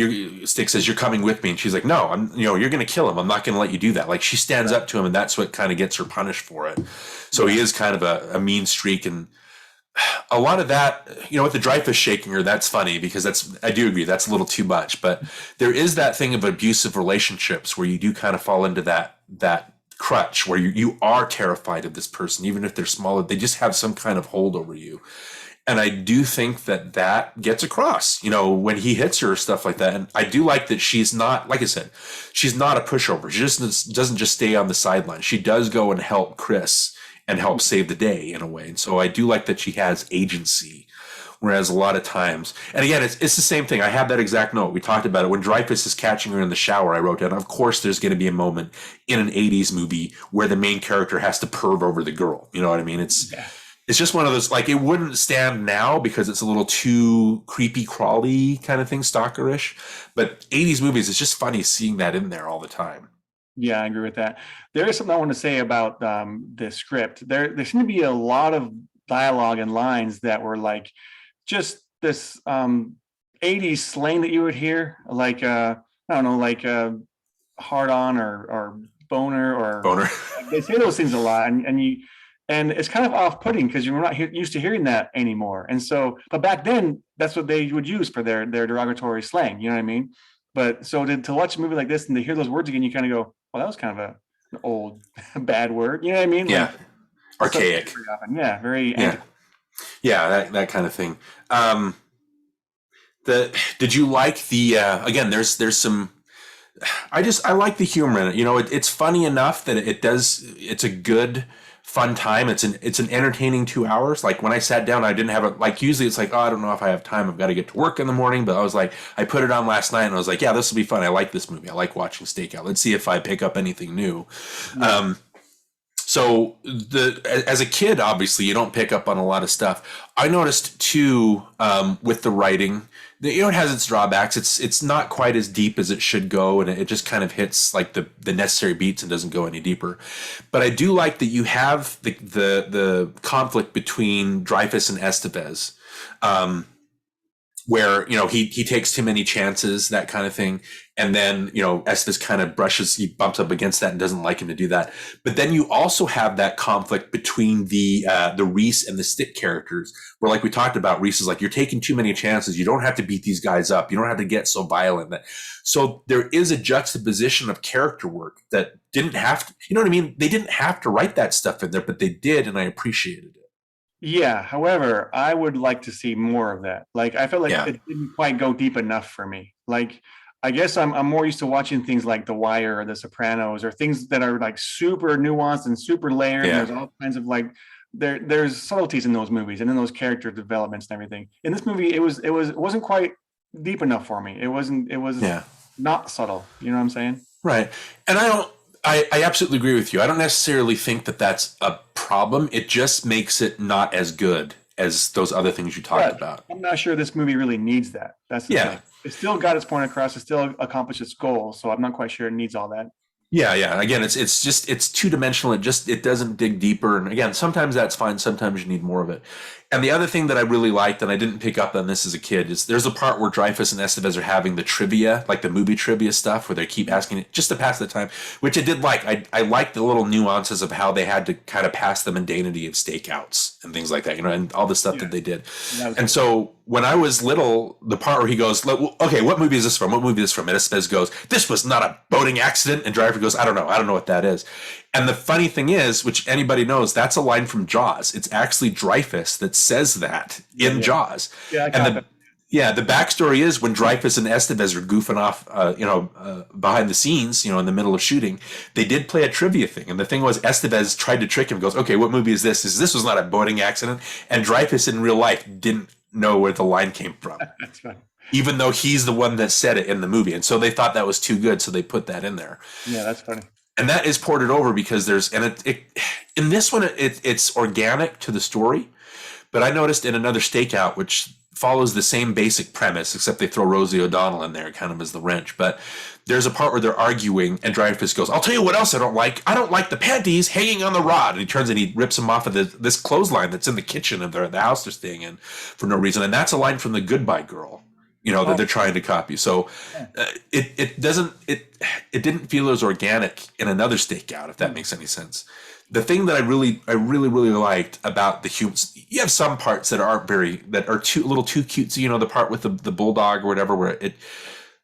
Stick says, "You're coming with me," and she's like, "No, you're going to kill him. I'm not going to let you do that." Like she stands up to him, and that's what kind of gets her punished for it. So he is kind of a mean streak, and a lot of that, with the Dreyfuss shaking her, that's funny because I do agree that's a little too much. But there is that thing of abusive relationships where you do kind of fall into that crutch where you are terrified of this person, even if they're smaller. They just have some kind of hold over you. And I do think that gets across, when he hits her or stuff like that. And I do like that she's not, like I said, she's not a pushover. She just doesn't just stay on the sideline. She does go and help Chris and help save the day in a way. And so I do like that she has agency. Whereas a lot of times, and again, it's the same thing. I have that exact note. We talked about it. When Dreyfuss is catching her in the shower, I wrote down, of course, there's going to be a moment in an 80s movie where the main character has to perv over the girl. You know what I mean? It's just one of those, like, it wouldn't stand now because it's a little too creepy crawly kind of thing, stalkerish. But 80s movies, it's just funny seeing that in there all the time. Yeah, I agree with that. There is something I want to say about the script. There seemed to be a lot of dialogue and lines that were like just this 80s slang that you would hear, like, I don't know, like hard on or boner or boner. They say those things a lot, and it's kind of off-putting because you're not used to hearing that anymore. And so, but back then, that's what they would use for their derogatory slang. You know what I mean? But so to watch a movie like this and to hear those words again, you kind of go, well, that was kind of an old bad word. You know what I mean? Yeah. Like, archaic. Yeah, very. Yeah. Yeah, that kind of thing. Did you like the? Again, there's some. I like the humor in it. It's funny enough that it's a good, fun time. It's an entertaining 2 hours. Like when I sat down, I didn't have it. Like usually it's like, oh, I don't know if I have time. I've got to get to work in the morning. But I was like, I put it on last night and I was like, yeah, this will be fun. I like this movie. I like watching Stakeout. Let's see if I pick up anything new. Yeah. So as a kid, obviously you don't pick up on a lot of stuff. I noticed too, with the writing, that, it has its drawbacks. It's not quite as deep as it should go, and it just kind of hits like the necessary beats and doesn't go any deeper. But I do like that you have the conflict between Dreyfuss and Estevez, where he takes too many chances, that kind of thing. And then, Estevez kind of he bumps up against that and doesn't like him to do that. But then you also have that conflict between the Reese and the Stick characters, where, like we talked about, Reese is like, you're taking too many chances. You don't have to beat these guys up. You don't have to get so violent. So there is a juxtaposition of character work that didn't have to, you know what I mean? They didn't have to write that stuff in there, but they did, and I appreciated it. Yeah. However, I would like to see more of that. Like, I felt like it didn't quite go deep enough for me. Like, I guess I'm more used to watching things like The Wire or The Sopranos, or things that are like super nuanced and super layered. Yeah. And there's all kinds of like there's subtleties in those movies and in those character developments and everything. In this movie, it wasn't quite deep enough for me. It was not subtle. You know what I'm saying? Right. And I absolutely agree with you. I don't necessarily think that that's a problem. It just makes it not as good as those other things you talked about. I'm not sure this movie really needs that. That's the thing. It still got its point across. It still accomplished its goal. So I'm not quite sure it needs all that. Yeah. Again, it's two-dimensional. It doesn't dig deeper. And again, sometimes that's fine. Sometimes you need more of it. And the other thing that I really liked, and I didn't pick up on this as a kid, is there's a part where Dreyfuss and Estevez are having the trivia, like the movie trivia stuff, where they keep asking it just to pass the time, which I did like. I liked the little nuances of how they had to kind of pass the mundanity of stakeouts and things like that, and all the stuff that they did. And so when I was little, the part where he goes, okay, what movie is this from? What movie is this from? And Estevez goes, this was not a boating accident. And Dreyfuss goes, I don't know what that is. And the funny thing is, which anybody knows, that's a line from Jaws. It's actually Dreyfuss that says that in Jaws. Yeah, the backstory is when Dreyfuss and Estevez are goofing off, behind the scenes, in the middle of shooting, they did play a trivia thing. And the thing was, Estevez tried to trick him, goes, okay, what movie is this? This was not a boating accident. And Dreyfuss in real life didn't know where the line came from. That's funny. even though he's the one that said it in the movie. And so they thought that was too good, so they put that in there. Yeah, that's funny. And that is ported over because in this one, it's organic to the story. But I noticed in another Stakeout, which follows the same basic premise, except they throw Rosie O'Donnell in there kind of as the wrench. But there's a part where they're arguing, and Dreyfuss goes, I'll tell you what else I don't like. I don't like the panties hanging on the rod. And he turns and he rips them off of this clothesline that's in the kitchen of the house they're staying in for no reason. And that's a line from the Goodbye Girl, that they're trying to copy. So it didn't feel as organic in another Stakeout, if that makes any sense. The thing that I really liked about the humans, you have some parts that are a little too cutesy. The part with the bulldog or whatever, where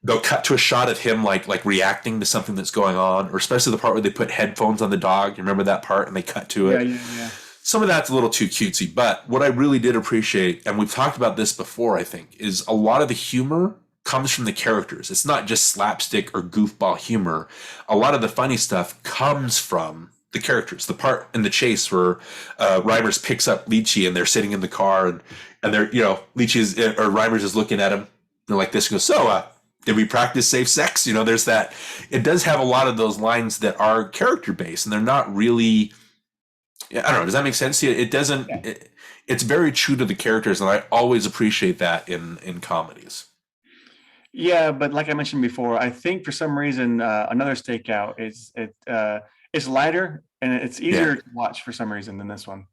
they'll cut to a shot of him like reacting to something that's going on, or especially the part where they put headphones on the dog. You remember that part? And they cut to it. Yeah. Some of that's a little too cutesy, but what I really did appreciate, and we've talked about this before, I think, is a lot of the humor comes from the characters. It's not just slapstick or goofball humor. A lot of the funny stuff comes from the characters. The part in the chase where Reimers picks up Leachy and they're sitting in the car and they're, Reimers is looking at him and like this, and goes, so did we practice safe sex? There's that. It does have a lot of those lines that are character based, and they're not really, I don't know. Does that make sense to you? It doesn't, it's very true to the characters, and I always appreciate that in comedies. Yeah, but like I mentioned before, I think for some reason another Stakeout it's lighter and it's easier to watch for some reason than this one.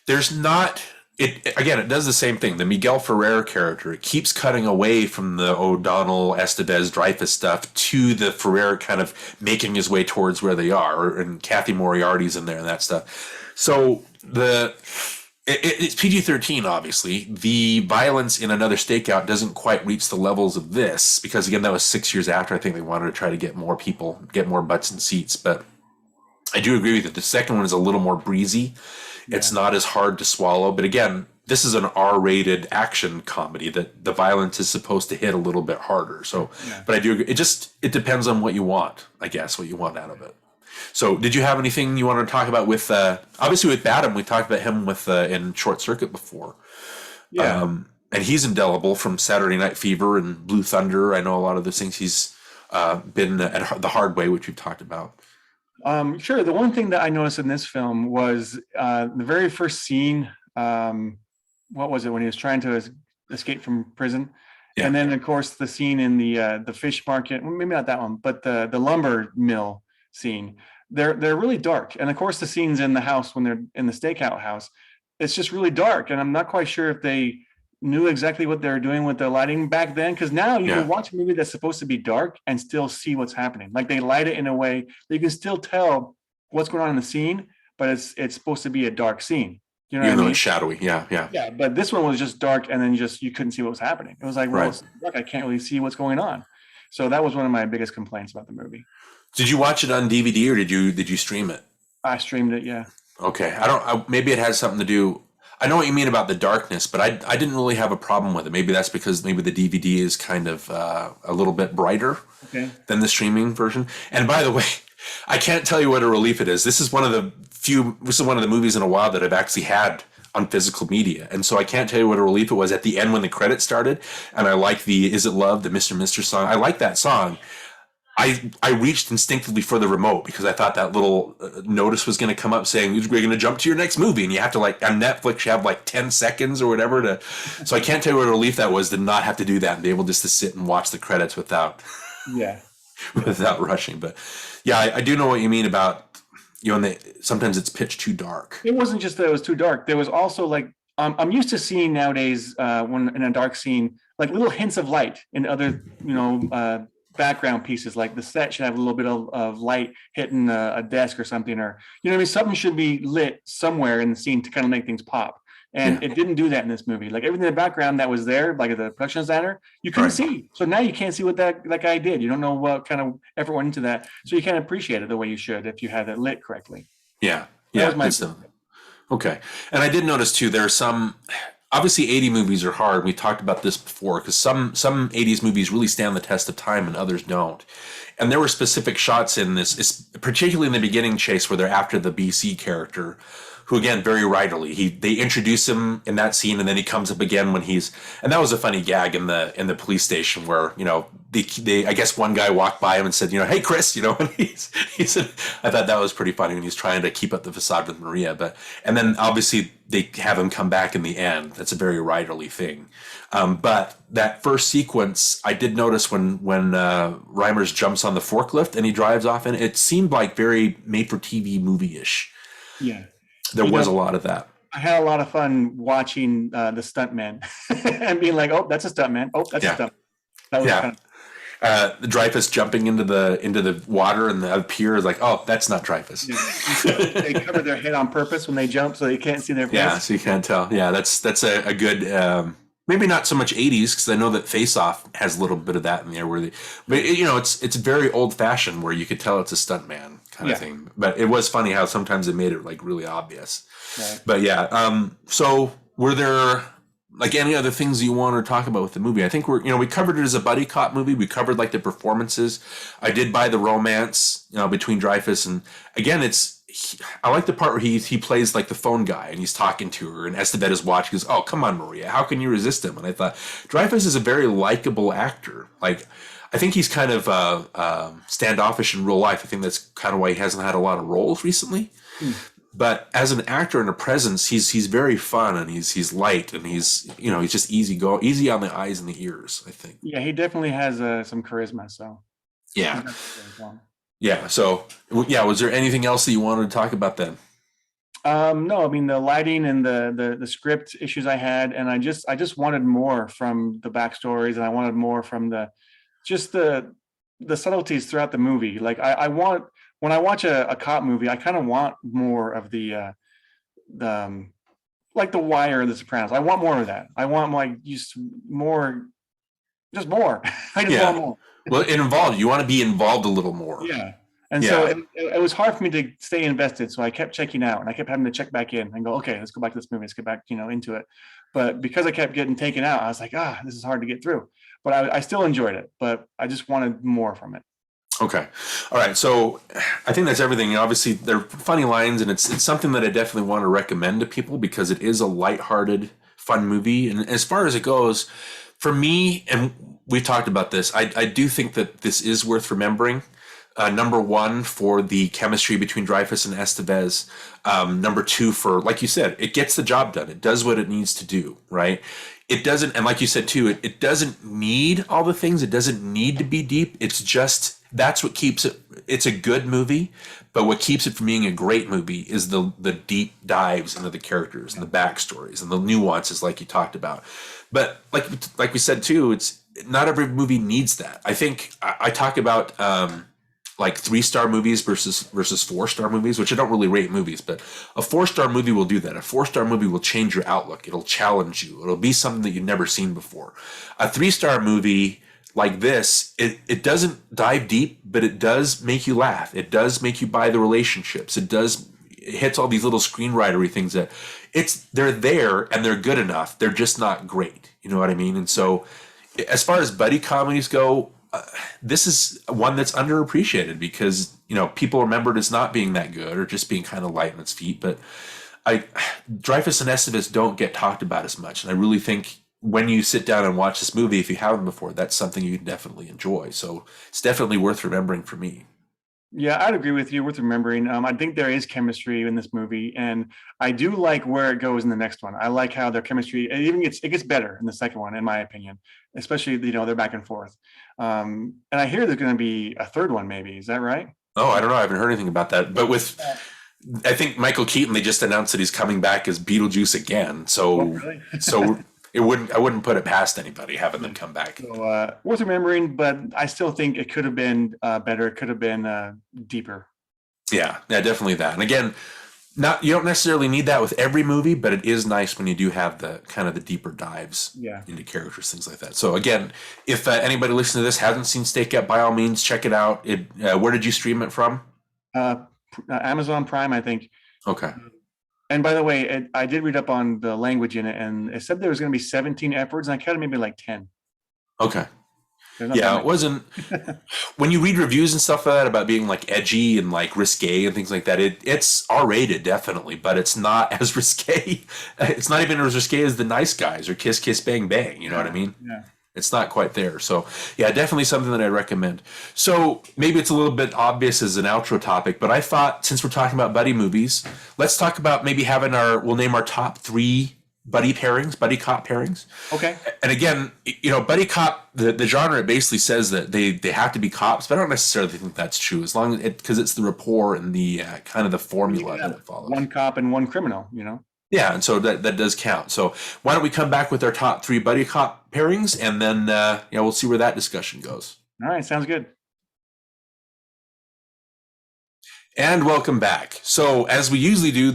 There's not it does the same thing. The Miguel Ferrer character, it keeps cutting away from the O'Donnell, Estevez, Dreyfuss stuff to the Ferrer kind of making his way towards where they are, and Kathy Moriarty's in there and that stuff. So it's PG-13, obviously. The violence in another Stakeout doesn't quite reach the levels of this, because again, that was 6 years after. I think they wanted to try to get more people, get more butts in seats. But I do agree with you. The second one is a little more breezy. It's not as hard to swallow. But again, this is an R-rated action comedy that the violence is supposed to hit a little bit harder. So, but I do agree. It depends on what you want, I guess, what you want out of it. So did you have anything you wanted to talk about with, obviously with Badham, we talked about him with in Short Circuit before. Yeah. And he's indelible from Saturday Night Fever and Blue Thunder. I know a lot of those things. He's been at The Hard Way, which we've talked about. Sure. The one thing that I noticed in this film was the very first scene. What was it, when he was trying to escape from prison? Yeah. And then, of course, the scene in the fish market. Maybe not that one, but the lumber mill scene. They're really dark. And of course, the scenes in the house when they're in the Stakeout house, it's just really dark. And I'm not quite sure if they knew exactly what they were doing with the lighting back then, because now you can watch a movie that's supposed to be dark and still see what's happening. Like, they light it in a way that you can still tell what's going on in the scene, but it's supposed to be a dark scene. You know, even though it's shadowy. Yeah. But this one was just dark, and then you couldn't see what was happening. It was like, well, it's dark, I can't really see what's going on. So that was one of my biggest complaints about the movie. Did you watch it on DVD or did you stream it? I streamed it, yeah. Okay. Maybe it has something to do. I know what you mean about the darkness, but I didn't really have a problem with it. Maybe that's because maybe the DVD is kind of a little bit brighter than the streaming version. And by the way, I can't tell you what a relief it is. This is one of the movies in a while that I've actually had on physical media. And so I can't tell you what a relief it was at the end when the credits started. And I like the Is It Love, the Mr. Mr. song. I like that song. I reached instinctively for the remote because I thought that little notice was going to come up saying, we're going to jump to your next movie. And you have to, like, on Netflix, you have like 10 seconds or whatever so I can't tell you what a relief that was to not have to do that and be able just to sit and watch the credits without rushing. But yeah, I do know what you mean about, sometimes it's pitched too dark. It wasn't just that it was too dark. There was also, like, I'm used to seeing nowadays when in a dark scene, like little hints of light in other, background pieces. Like the set should have a little bit of light hitting a desk or something, or something should be lit somewhere in the scene to kind of make things pop. And it didn't do that in this movie. Like, everything in the background that was there, like the production designer, you couldn't see. So now you can't see what that guy did. You don't know what kind of effort went into that. So you can't appreciate it the way you should if you had it lit correctly. Yeah. Okay. And I did notice too, there are some, obviously 80 movies are hard. We talked about this before because some 80s movies really stand the test of time and others don't. And there were specific shots in this, particularly in the beginning chase where they're after the BC character, who again, very rightly, they introduce him in that scene, and then he comes up again when and that was a funny gag in the police station where, they I guess one guy walked by him and said, hey Chris, and he said, I thought that was pretty funny when he's trying to keep up the facade with Maria, and then obviously they have him come back in the end. That's a very writerly thing. But that first sequence, I did notice when Reimers jumps on the forklift and he drives off, and it seemed like very made-for-TV movie-ish. Yeah. There was a lot of that. I had a lot of fun watching the stuntman and being like, oh, that's a stuntman. Oh, that's a stunt. That was kind of... the Dreyfuss jumping into the water and the pier is like, oh, that's not Dreyfuss. Yeah. They cover their head on purpose when they jump so you can't see their face. Yeah, so you can't tell. Yeah, that's a good... maybe not so much 80s, because I know that Face Off has a little bit of that in there, but it's very old fashioned where you could tell it's a stuntman kind of thing. But it was funny how sometimes they made it like really obvious. Right. But yeah, so were there like any other things you want to talk about with the movie? I think we covered it as a buddy cop movie. We covered like the performances. I did buy the romance, between Dreyfuss and, again, I like the part where he plays like the phone guy and he's talking to her, and Estevez is watching. He goes, "Oh, come on, Maria, how can you resist him?" And I thought Dreyfuss is a very likable actor. Like, I think he's kind of standoffish in real life. I think that's kind of why he hasn't had a lot of roles recently. But as an actor and a presence, he's very fun, and he's light, and he's just easy on the eyes and the ears, I think. Yeah, he definitely has some charisma. So yeah. Yeah. So, was there anything else that you wanted to talk about then? No, I mean, the lighting and the script issues I had, and I just wanted more from the backstories, and I wanted more from the subtleties throughout the movie. Like when I watch a cop movie, I kind of want more of the like The Wire or The Sopranos. I want more of that. I want just more. I just want more. Well, you want to be involved a little more. Yeah. And so it was hard for me to stay invested. So I kept checking out, and I kept having to check back in and go, okay, let's go back to this movie. Let's get back, into it. But because I kept getting taken out, I was like, this is hard to get through. But I still enjoyed it, but I just wanted more from it. Okay. All right. So I think that's everything. Obviously, they're funny lines, and it's something that I definitely want to recommend to people because it is a lighthearted, fun movie. And as far as it goes, for me, and we talked about this, I do think that this is worth remembering. Number one, for the chemistry between Dreyfuss and Estevez. Number two, for, like you said, it gets the job done. It does what it needs to do, right? It doesn't, and like you said too, it doesn't need all the things. It doesn't need to be deep. It's just, that's what keeps it. It's a good movie, but what keeps it from being a great movie is the deep dives into the characters and the backstories and the nuances, like you talked about. But like we said too, it's not every movie needs that. I think I talk about like 3-star movies versus 4-star movies, which I don't really rate movies, but a 4-star movie will do that. A 4-star movie will change your outlook. It'll challenge you. It'll be something that you've never seen before. A 3-star movie like this, it doesn't dive deep, but it does make you laugh. It does make you buy the relationships. It hits all these little screenwritery things that they're there and they're good enough. They're just not great. You know what I mean? And so as far as buddy comedies go, this is one that's underappreciated because, people remember it as not being that good or just being kind of light on its feet. But Dreyfuss and Estevez don't get talked about as much. And I really think when you sit down and watch this movie, if you haven't before, that's something you can definitely enjoy. So it's definitely worth remembering for me. Yeah, I'd agree with you. Worth remembering. I think there is chemistry in this movie, and I do like where it goes in the next one. I like how their chemistry it gets better in the second one, in my opinion. Especially, they're back and forth. And I hear there's going to be a third one, maybe. Is that right? Oh, I don't know. I haven't heard anything about that. But I think Michael Keaton, they just announced that he's coming back as Beetlejuice again. So, really? So I wouldn't put it past anybody having them come back. So, worth remembering, but I still think it could have been better. It could have been deeper. Yeah, definitely that. And again, you don't necessarily need that with every movie, but it is nice when you do have the kind of the deeper dives into characters, things like that. So again, if anybody listening to this hasn't seen Stakeout, by all means, check it out. Where did you stream it from? Amazon Prime, I think. Okay. And by the way, I did read up on the language in it, and it said there was going to be 17 F words, and I counted maybe like 10. Okay. Yeah, it wasn't. When you read reviews and stuff like that about being like edgy and like risque and things like that, it's R-rated definitely, but it's not as risque. It's not even as risque as The Nice Guys or Kiss Kiss Bang Bang. You know what I mean? Yeah. It's not quite there. So yeah, definitely something that I recommend. So maybe it's a little bit obvious as an outro topic, but I thought since we're talking about buddy movies, let's talk about maybe having we'll name our top 3 buddy pairings, buddy cop pairings. Okay. And again, buddy cop, the genre, it basically says that they have to be cops, but I don't necessarily think that's true as long as because it's the rapport and the kind of the formula that it follows. One cop and one criminal, Yeah, and so that does count. So why don't we come back with our top 3 buddy cop pairings, and then we'll see where that discussion goes. All right, sounds good. And welcome back. So as we usually do,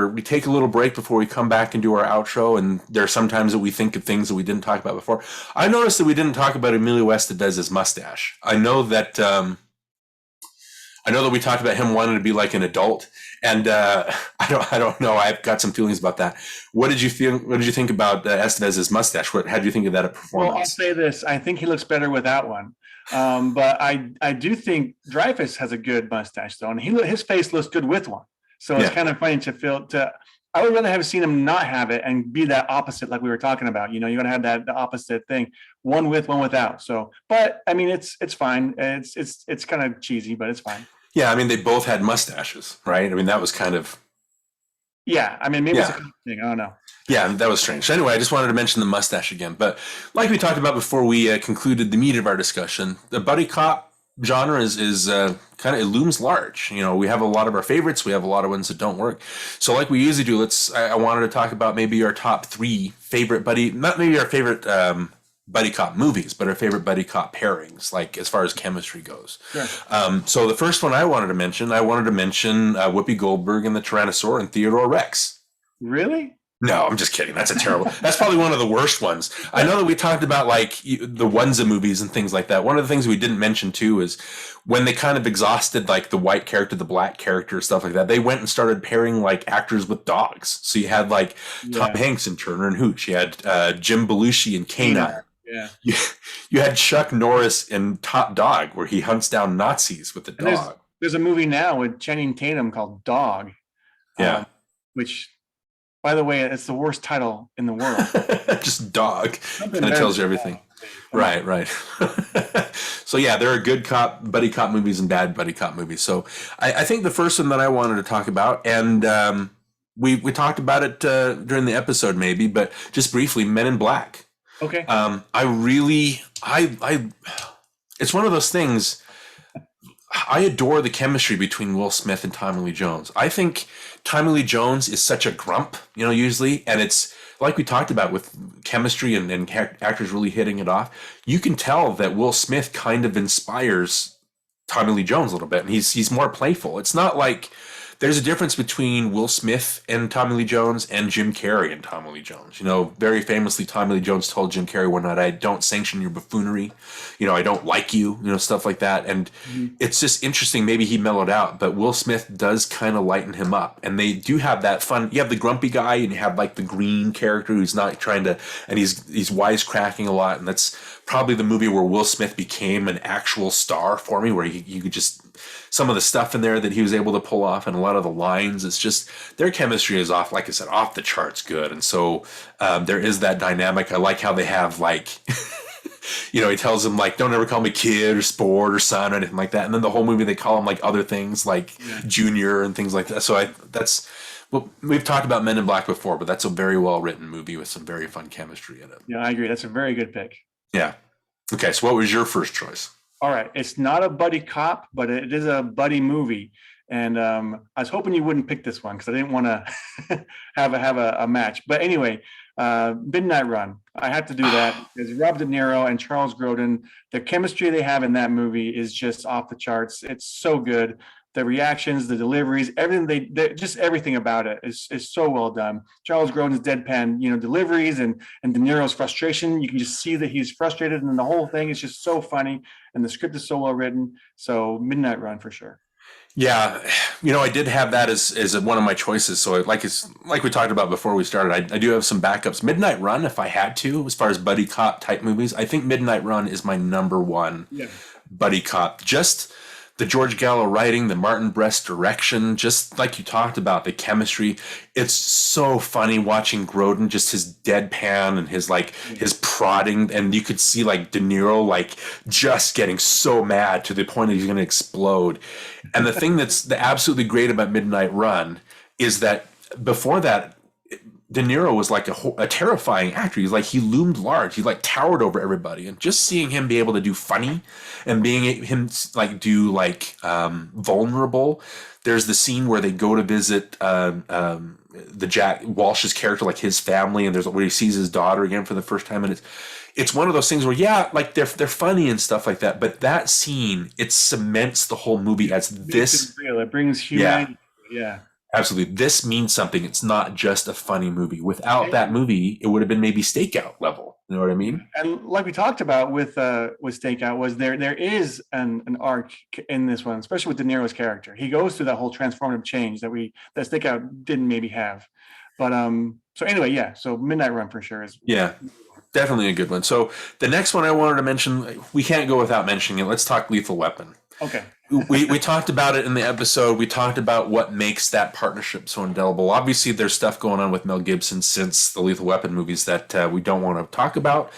we take a little break before we come back and do our outro, and there are sometimes that we think of things that we didn't talk about before. I noticed that we didn't talk about Emilio Estevez's mustache. I know that we talked about him wanting to be like an adult, and I don't know. I've got some feelings about that. What did you think about Estevez's mustache? How did you think of that at performance? Well, I'll say this: I think he looks better without one. But I do think Dreyfuss has a good mustache though, and his face looks good with one. So it's kind of funny I would rather have seen him not have it and be that opposite, like we were talking about. You're gonna have the opposite thing, one with, one without. So, but I mean, it's fine. It's kind of cheesy, but it's fine. Yeah, I mean, they both had mustaches, right? I mean, that was kind of. Yeah, I mean, maybe it's a thing. I don't know. Yeah, that was strange. Anyway, I just wanted to mention the mustache again. But like we talked about before we concluded the meat of our discussion, the buddy cop genre is kind of, it looms large. We have a lot of our favorites. We have a lot of ones that don't work. So like we usually do, I wanted to talk about maybe our top 3 favorite not maybe our favorite buddy cop movies, but our favorite buddy cop pairings, like as far as chemistry goes. Sure. So the first one I wanted to mention Whoopi Goldberg and the Tyrannosaur and Theodore Rex. Really? No, I'm just kidding. That's that's probably one of the worst ones. I know that we talked about like the onesie movies and things like that. One of the things we didn't mention too is when they kind of exhausted like the white character, the black character, stuff like that, they went and started pairing like actors with dogs. So you had like Tom Hanks in Turner and Hooch. You had Jim Belushi in Canine. Yeah. You had Chuck Norris in Top Dog, where he hunts down Nazis with the dog. There's a movie now with Channing Tatum called Dog. Yeah. Which, by the way, it's the worst title in the world. Just Dog. Kind of tells you everything. Right. So yeah, there are good buddy cop movies and bad buddy cop movies. So I think the first one that I wanted to talk about, and we talked about it during the episode maybe, but just briefly, Men in Black. Okay. It's one of those things. I adore the chemistry between Will Smith and Tommy Lee Jones. I think Tommy Lee Jones is such a grump, usually, and it's like we talked about with chemistry and actors really hitting it off. You can tell that Will Smith kind of inspires Tommy Lee Jones a little bit, and he's more playful. It's not like. There's a difference between Will Smith and Tommy Lee Jones and Jim Carrey and Tommy Lee Jones. Very famously, Tommy Lee Jones told Jim Carrey one night, "I don't sanction your buffoonery. I don't like you," stuff like that. And it's just interesting. Maybe he mellowed out, but Will Smith does kind of lighten him up. And they do have that fun. You have the grumpy guy and you have like the green character who's not trying to, and he's wisecracking a lot. And that's probably the movie where Will Smith became an actual star for me, where you could just, some of the stuff in there that he was able to pull off and a lot of the lines, it's just their chemistry is off, like I said, off the charts good. And so there is that dynamic. I like how they have like, he tells him like, don't ever call me kid or sport or son or anything like that. And then the whole movie, they call him like other things like junior and things like that. So we've talked about Men in Black before, but that's a very well written movie with some very fun chemistry in it. Yeah, I agree. That's a very good pick. Yeah. Okay. So what was your first choice? All right. It's not a buddy cop, but it is a buddy movie. And I was hoping you wouldn't pick this one because I didn't want to have a match. But anyway, Midnight Run. I had to do that because Rob De Niro and Charles Grodin, the chemistry they have in that movie is just off the charts. It's so good. The reactions, the deliveries, everything just everything about it is so well done. Charles Grodin's deadpan, deliveries and De Niro's frustration. You can just see that he's frustrated, and the whole thing is just so funny. And the script is so well written. So Midnight Run for sure. Yeah, I did have that as one of my choices. So like we talked about before we started, I do have some backups. Midnight Run, if I had to, as far as buddy cop type movies, I think Midnight Run is my number one Yeah. buddy cop. Just the George Gallo writing, the Martin Brest direction, just like you talked about, the chemistry. It's so funny watching Grodin, just his deadpan and his prodding, and you could see like De Niro like just getting so mad to the point that he's going to explode. And the thing that's the absolutely great about Midnight Run is that before that, De Niro was like a terrifying actor. He loomed large. He like towered over everybody. And just seeing him be able to do funny and being him like do like vulnerable. There's the scene where they go to visit the Jack Walsh's character, like his family, and there's where he sees his daughter again for the first time, and it's one of those things where like they're funny and stuff like that, but that scene, it cements the whole movie as this. It's real. It brings humanity. Yeah. Absolutely. This means something. It's not just a funny movie. Without that movie, it would have been maybe Stakeout level. You know what I mean? And like we talked about with Stakeout, was there is an arc in this one, especially with De Niro's character. He goes through that whole transformative change that Stakeout didn't maybe have. But so anyway, yeah. So Midnight Run for sure is definitely a good one. So the next one I wanted to mention, we can't go without mentioning it. Let's talk Lethal Weapon. Okay. we talked about it in the episode. We talked about what makes that partnership so indelible. Obviously, there's stuff going on with Mel Gibson since the Lethal Weapon movies that we don't want to talk about.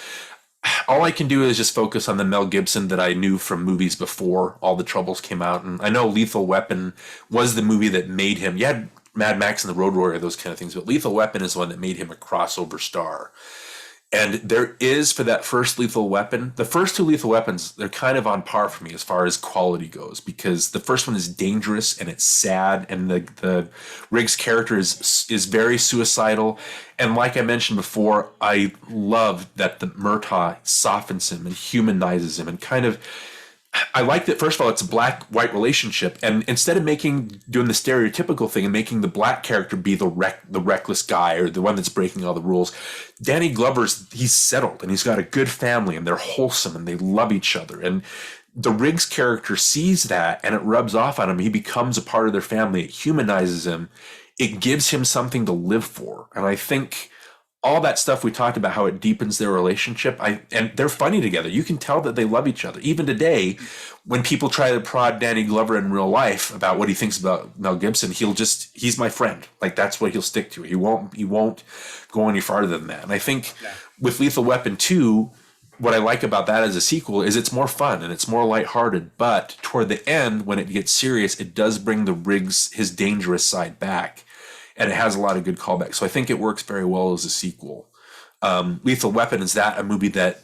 All I can do is just focus on the Mel Gibson that I knew from movies before all the troubles came out. And I know Lethal Weapon was the movie that made him. You had Mad Max and the Road Warrior, those kind of things, but Lethal Weapon is the one that made him a crossover star. And there is, for that first Lethal Weapon, the first two Lethal Weapons, they're kind of on par for me as far as quality goes, because the first one is dangerous and it's sad, and the Riggs character is very suicidal. And like I mentioned before, I love that the Murtaugh softens him and humanizes him and kind of, I like that, first of all, it's a black-white relationship, and instead of doing the stereotypical thing and making the black character be the reckless guy or the one that's breaking all the rules, Danny he's settled and he's got a good family and they're wholesome and they love each other. And the Riggs character sees that and it rubs off on him. He becomes a part of their family. It humanizes him. It gives him something to live for. And I think all that stuff we talked about, how it deepens their relationship, and they're funny together. You can tell that they love each other. Even today, when people try to prod Danny Glover in real life about what he thinks about Mel Gibson, he's my friend. Like, that's what he'll stick to. He won't go any farther than that. And I think with Lethal Weapon 2, what I like about that as a sequel is it's more fun and it's more lighthearted. But toward the end, when it gets serious, it does bring the Riggs, his dangerous side back. And it has a lot of good callbacks. So I think it works very well as a sequel. Lethal Weapon, is that a movie that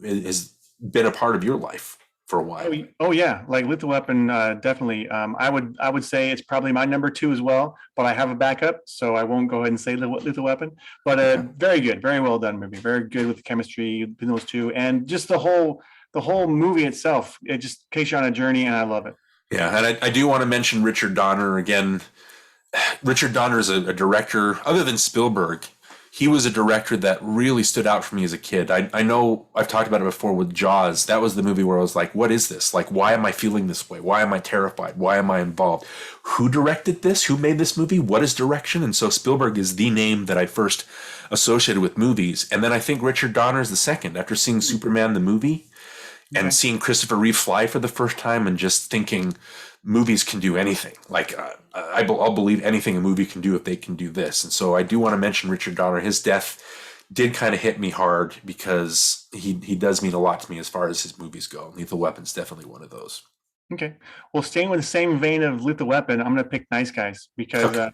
has been a part of your life for a while? Oh yeah, like Lethal Weapon, definitely. I would say it's probably my number 2 as well, but I have a backup, so I won't go ahead and say Lethal Weapon. But very good, very well done movie. Very good with the chemistry between those two, and just the whole movie itself. It just takes you on a journey, and I love it. Yeah, and I do want to mention Richard Donner again. Richard Donner is a director, other than Spielberg, he was a director that really stood out for me as a kid. I know I've talked about it before with Jaws. That was the movie where I was like, what is this? Like, why am I feeling this way? Why am I terrified? Why am I involved? Who directed this? Who made this movie? What is direction? And so Spielberg is the name that I first associated with movies. And then I think Richard Donner is the second, after seeing Superman the movie and seeing Christopher Reeve fly for the first time and just thinking movies can do anything. Like, I'll believe anything a movie can do if they can do this. And so I do want to mention Richard Donner. His death did kind of hit me hard because he does mean a lot to me as far as his movies go. Lethal Weapon's definitely one of those. Okay. Well, staying with the same vein of Lethal Weapon, I'm going to pick Nice Guys because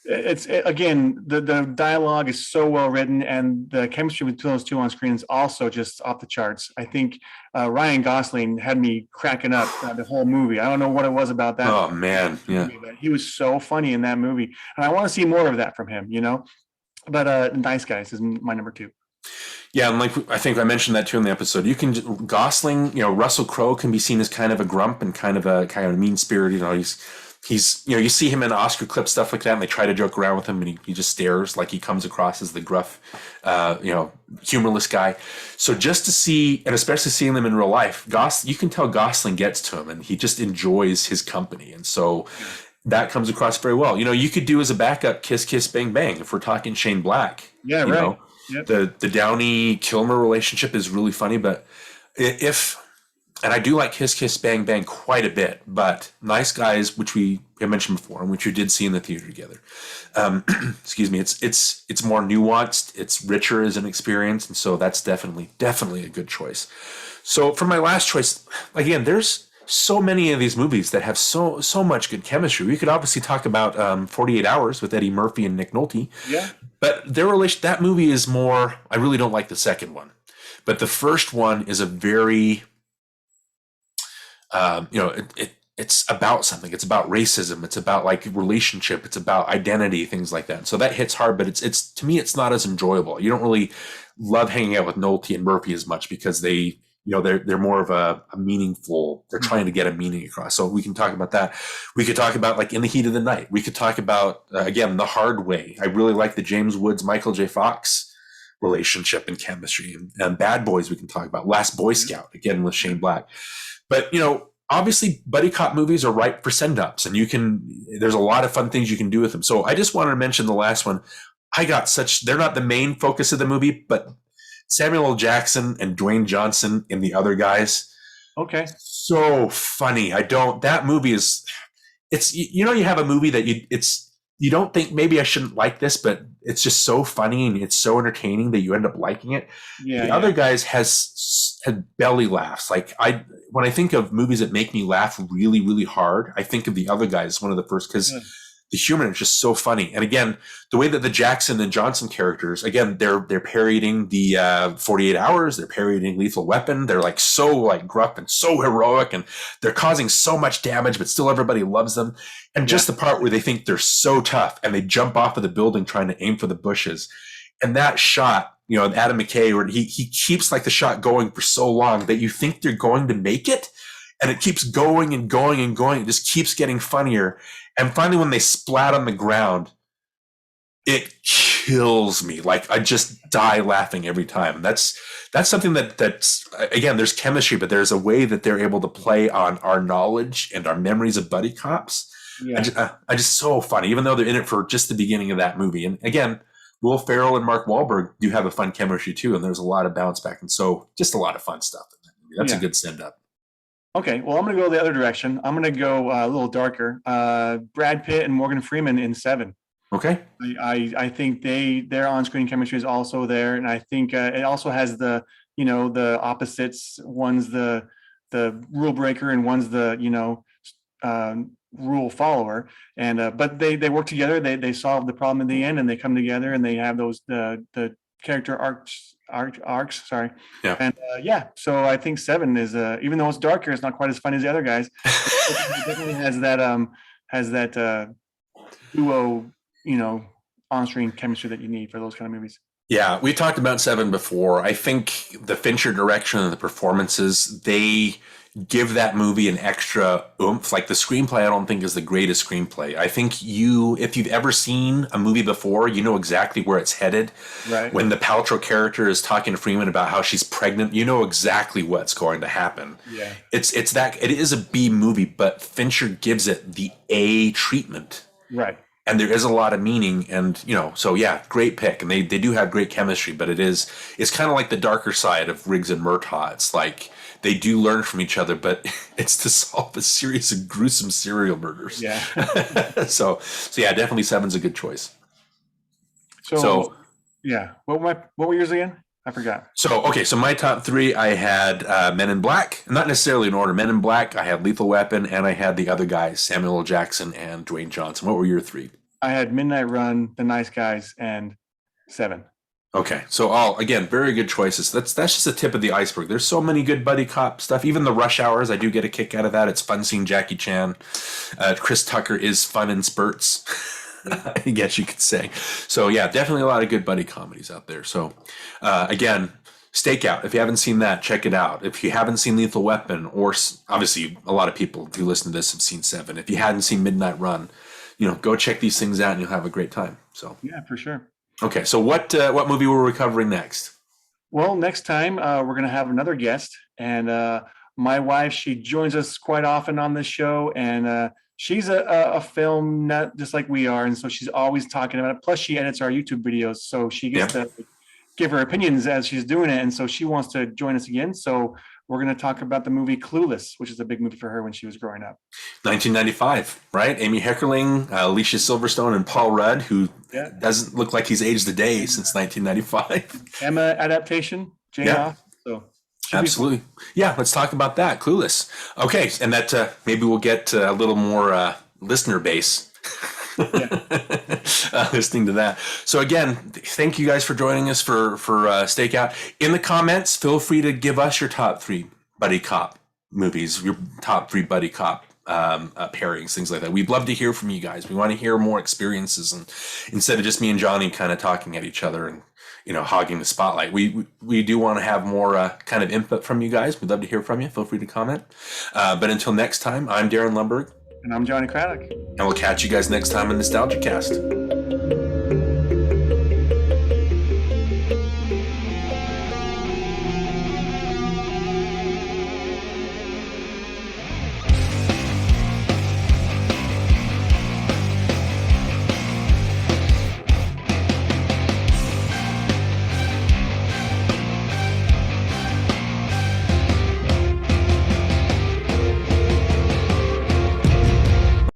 again, the dialogue is so well written, and the chemistry between those two on screen is also just off the charts. I think Ryan Gosling had me cracking up the whole movie. I don't know what it was about that. Oh man, yeah, he was so funny in that movie, and I want to see more of that from him. But Nice Guys is my number 2. Yeah, and like I think I mentioned that too in the episode. Gosling, Russell Crowe can be seen as kind of a grump and kind of a mean-spirited. he's, you see him in Oscar clip stuff like that, and they try to joke around with him, and he just stares like he comes across as the gruff, humorless guy. So just to see, and especially seeing them in real life, you can tell Gosling gets to him, and he just enjoys his company, and so that comes across very well. You could do as a backup Kiss Kiss Bang Bang if we're talking Shane Black. Yeah, you right. know? Yep. The Downey Kilmer relationship is really funny, but and I do like Kiss Kiss Bang Bang quite a bit, but Nice Guys, which we have mentioned before, and which we did see in the theater together, excuse me, it's more nuanced, it's richer as an experience, and so that's definitely a good choice. So for my last choice, again, there's so many of these movies that have so much good chemistry. We could obviously talk about 48 Hours with Eddie Murphy and Nick Nolte, but their relation, that movie is more. I really don't like the second one, but the first one is a very it's about something. It's about racism. It's about like relationship. It's about identity, things like that. So that hits hard, but it's to me, it's not as enjoyable. You don't really love hanging out with Nolte and Murphy as much because they're more of a meaningful. They're trying to get a meaning across. So we can talk about that. We could talk about like In the Heat of the Night. We could talk about again The Hard Way. I really like the James Woods Michael J. Fox relationship and chemistry. And Bad Boys we can talk about. Last Boy Scout again with Shane Black. But obviously buddy cop movies are ripe for send-ups, and there's a lot of fun things you can do with them. So I just wanted to mention the last one. They're not the main focus of the movie, but Samuel L. Jackson and Dwayne Johnson in The Other Guys. Okay. So funny. That movie is, you have a movie that you don't think maybe I shouldn't like this, but it's just so funny and it's so entertaining that you end up liking it. The Other Guys had belly laughs. Like when I think of movies that make me laugh really, really hard, I think of The Other Guys, one of the first, because the humor is just so funny. And again, the way that the Jackson and Johnson characters, again, they're parodying the 48 Hours, they're parodying Lethal Weapon. They're like so like gruff and so heroic, and they're causing so much damage, but still everybody loves them. And just the part where they think they're so tough and they jump off of the building trying to aim for the bushes. And that shot, Adam McKay, where he keeps like the shot going for so long that you think they're going to make it. And it keeps going and going and going. It just keeps getting funnier. And finally, when they splat on the ground, it kills me. Like I just die laughing every time. That's something that's again, there's chemistry, but there's a way that they're able to play on our knowledge and our memories of buddy cops. I just so funny, even though they're in it for just the beginning of that movie. And again, Will Ferrell and Mark Wahlberg do have a fun chemistry too, and there's a lot of bounce back, and so just a lot of fun stuff in that movie. That's a good send up. Okay, well, I'm going to go the other direction. I'm going to go a little darker. Brad Pitt and Morgan Freeman in Seven. Okay. I think their on-screen chemistry is also there, and I think it also has the opposites. One's the rule breaker, and one's the rule follower. And but they work together. They solve the problem in the end, and they come together, and they have those the character arcs. Sorry. Yeah. And so I think Seven is even though it's darker, it's not quite as fun as the other guys. It definitely has that duo, on-screen chemistry that you need for those kind of movies. Yeah, we talked about Seven before. I think the Fincher direction and the performances, they give that movie an extra oomph. Like the screenplay, I don't think is the greatest screenplay. I think if you've ever seen a movie before, you know exactly where it's headed. Right. When the Paltrow character is talking to Freeman about how she's pregnant, you know exactly what's going to happen. Yeah. It is a B movie, but Fincher gives it the A treatment. Right. And there is a lot of meaning, and so yeah, great pick. And they do have great chemistry, but it's kind of like the darker side of Riggs and Murtaugh. It's like they do learn from each other, but it's to solve a series of gruesome serial murders. Yeah. so yeah, definitely Seven's a good choice. So yeah, what were yours again? I forgot. So my top three, I had Men in Black, not necessarily in order. Men in Black, I had Lethal Weapon, and I had The Other Guys, Samuel L. Jackson and Dwayne Johnson. What were your three? I had Midnight Run, The Nice Guys, and Seven. Okay, so all again, very good choices. That's just the tip of the iceberg. There's so many good buddy cop stuff. Even the Rush Hours, I do get a kick out of that. It's fun seeing Jackie Chan. Chris Tucker is fun in spurts, I guess you could say. So yeah, definitely a lot of good buddy comedies out there. So again, Stakeout. If you haven't seen that, check it out. If you haven't seen Lethal Weapon, or obviously a lot of people who listen to this have seen Seven. If you hadn't seen Midnight Run, go check these things out and you'll have a great time. So Yeah, for sure. okay, so what movie were we covering next? Well, next time we're going to have another guest, and my wife, she joins us quite often on this show, and she's a film nut just like we are, and so she's always talking about it. Plus, she edits our YouTube videos, so she gets to give her opinions as she's doing it, and so she wants to join us again. So we're going to talk about the movie Clueless, which is a big movie for her when she was growing up. 1995, right? Amy Heckerling, Alicia Silverstone, and Paul Rudd, who doesn't look like he's aged a day since 1995. Emma adaptation, Jane Austen. So absolutely. Yeah, let's talk about that. Clueless. Okay, and that maybe we'll get a little more listener base. Listening to that. So again, thank you guys for joining us for Stakeout. In the comments, feel free to give us your top 3 buddy cop movies, your top 3 buddy cop pairings, things like that. We'd love to hear from you guys. We want to hear more experiences, and instead of just me and Johnny kind of talking at each other and hogging the spotlight, we do want to have more kind of input from you guys. We'd love to hear from you. Feel free to comment. But until next time, I'm Darren Lumberg. And I'm Johnny Craddock. And we'll catch you guys next time on NostalgiaCast.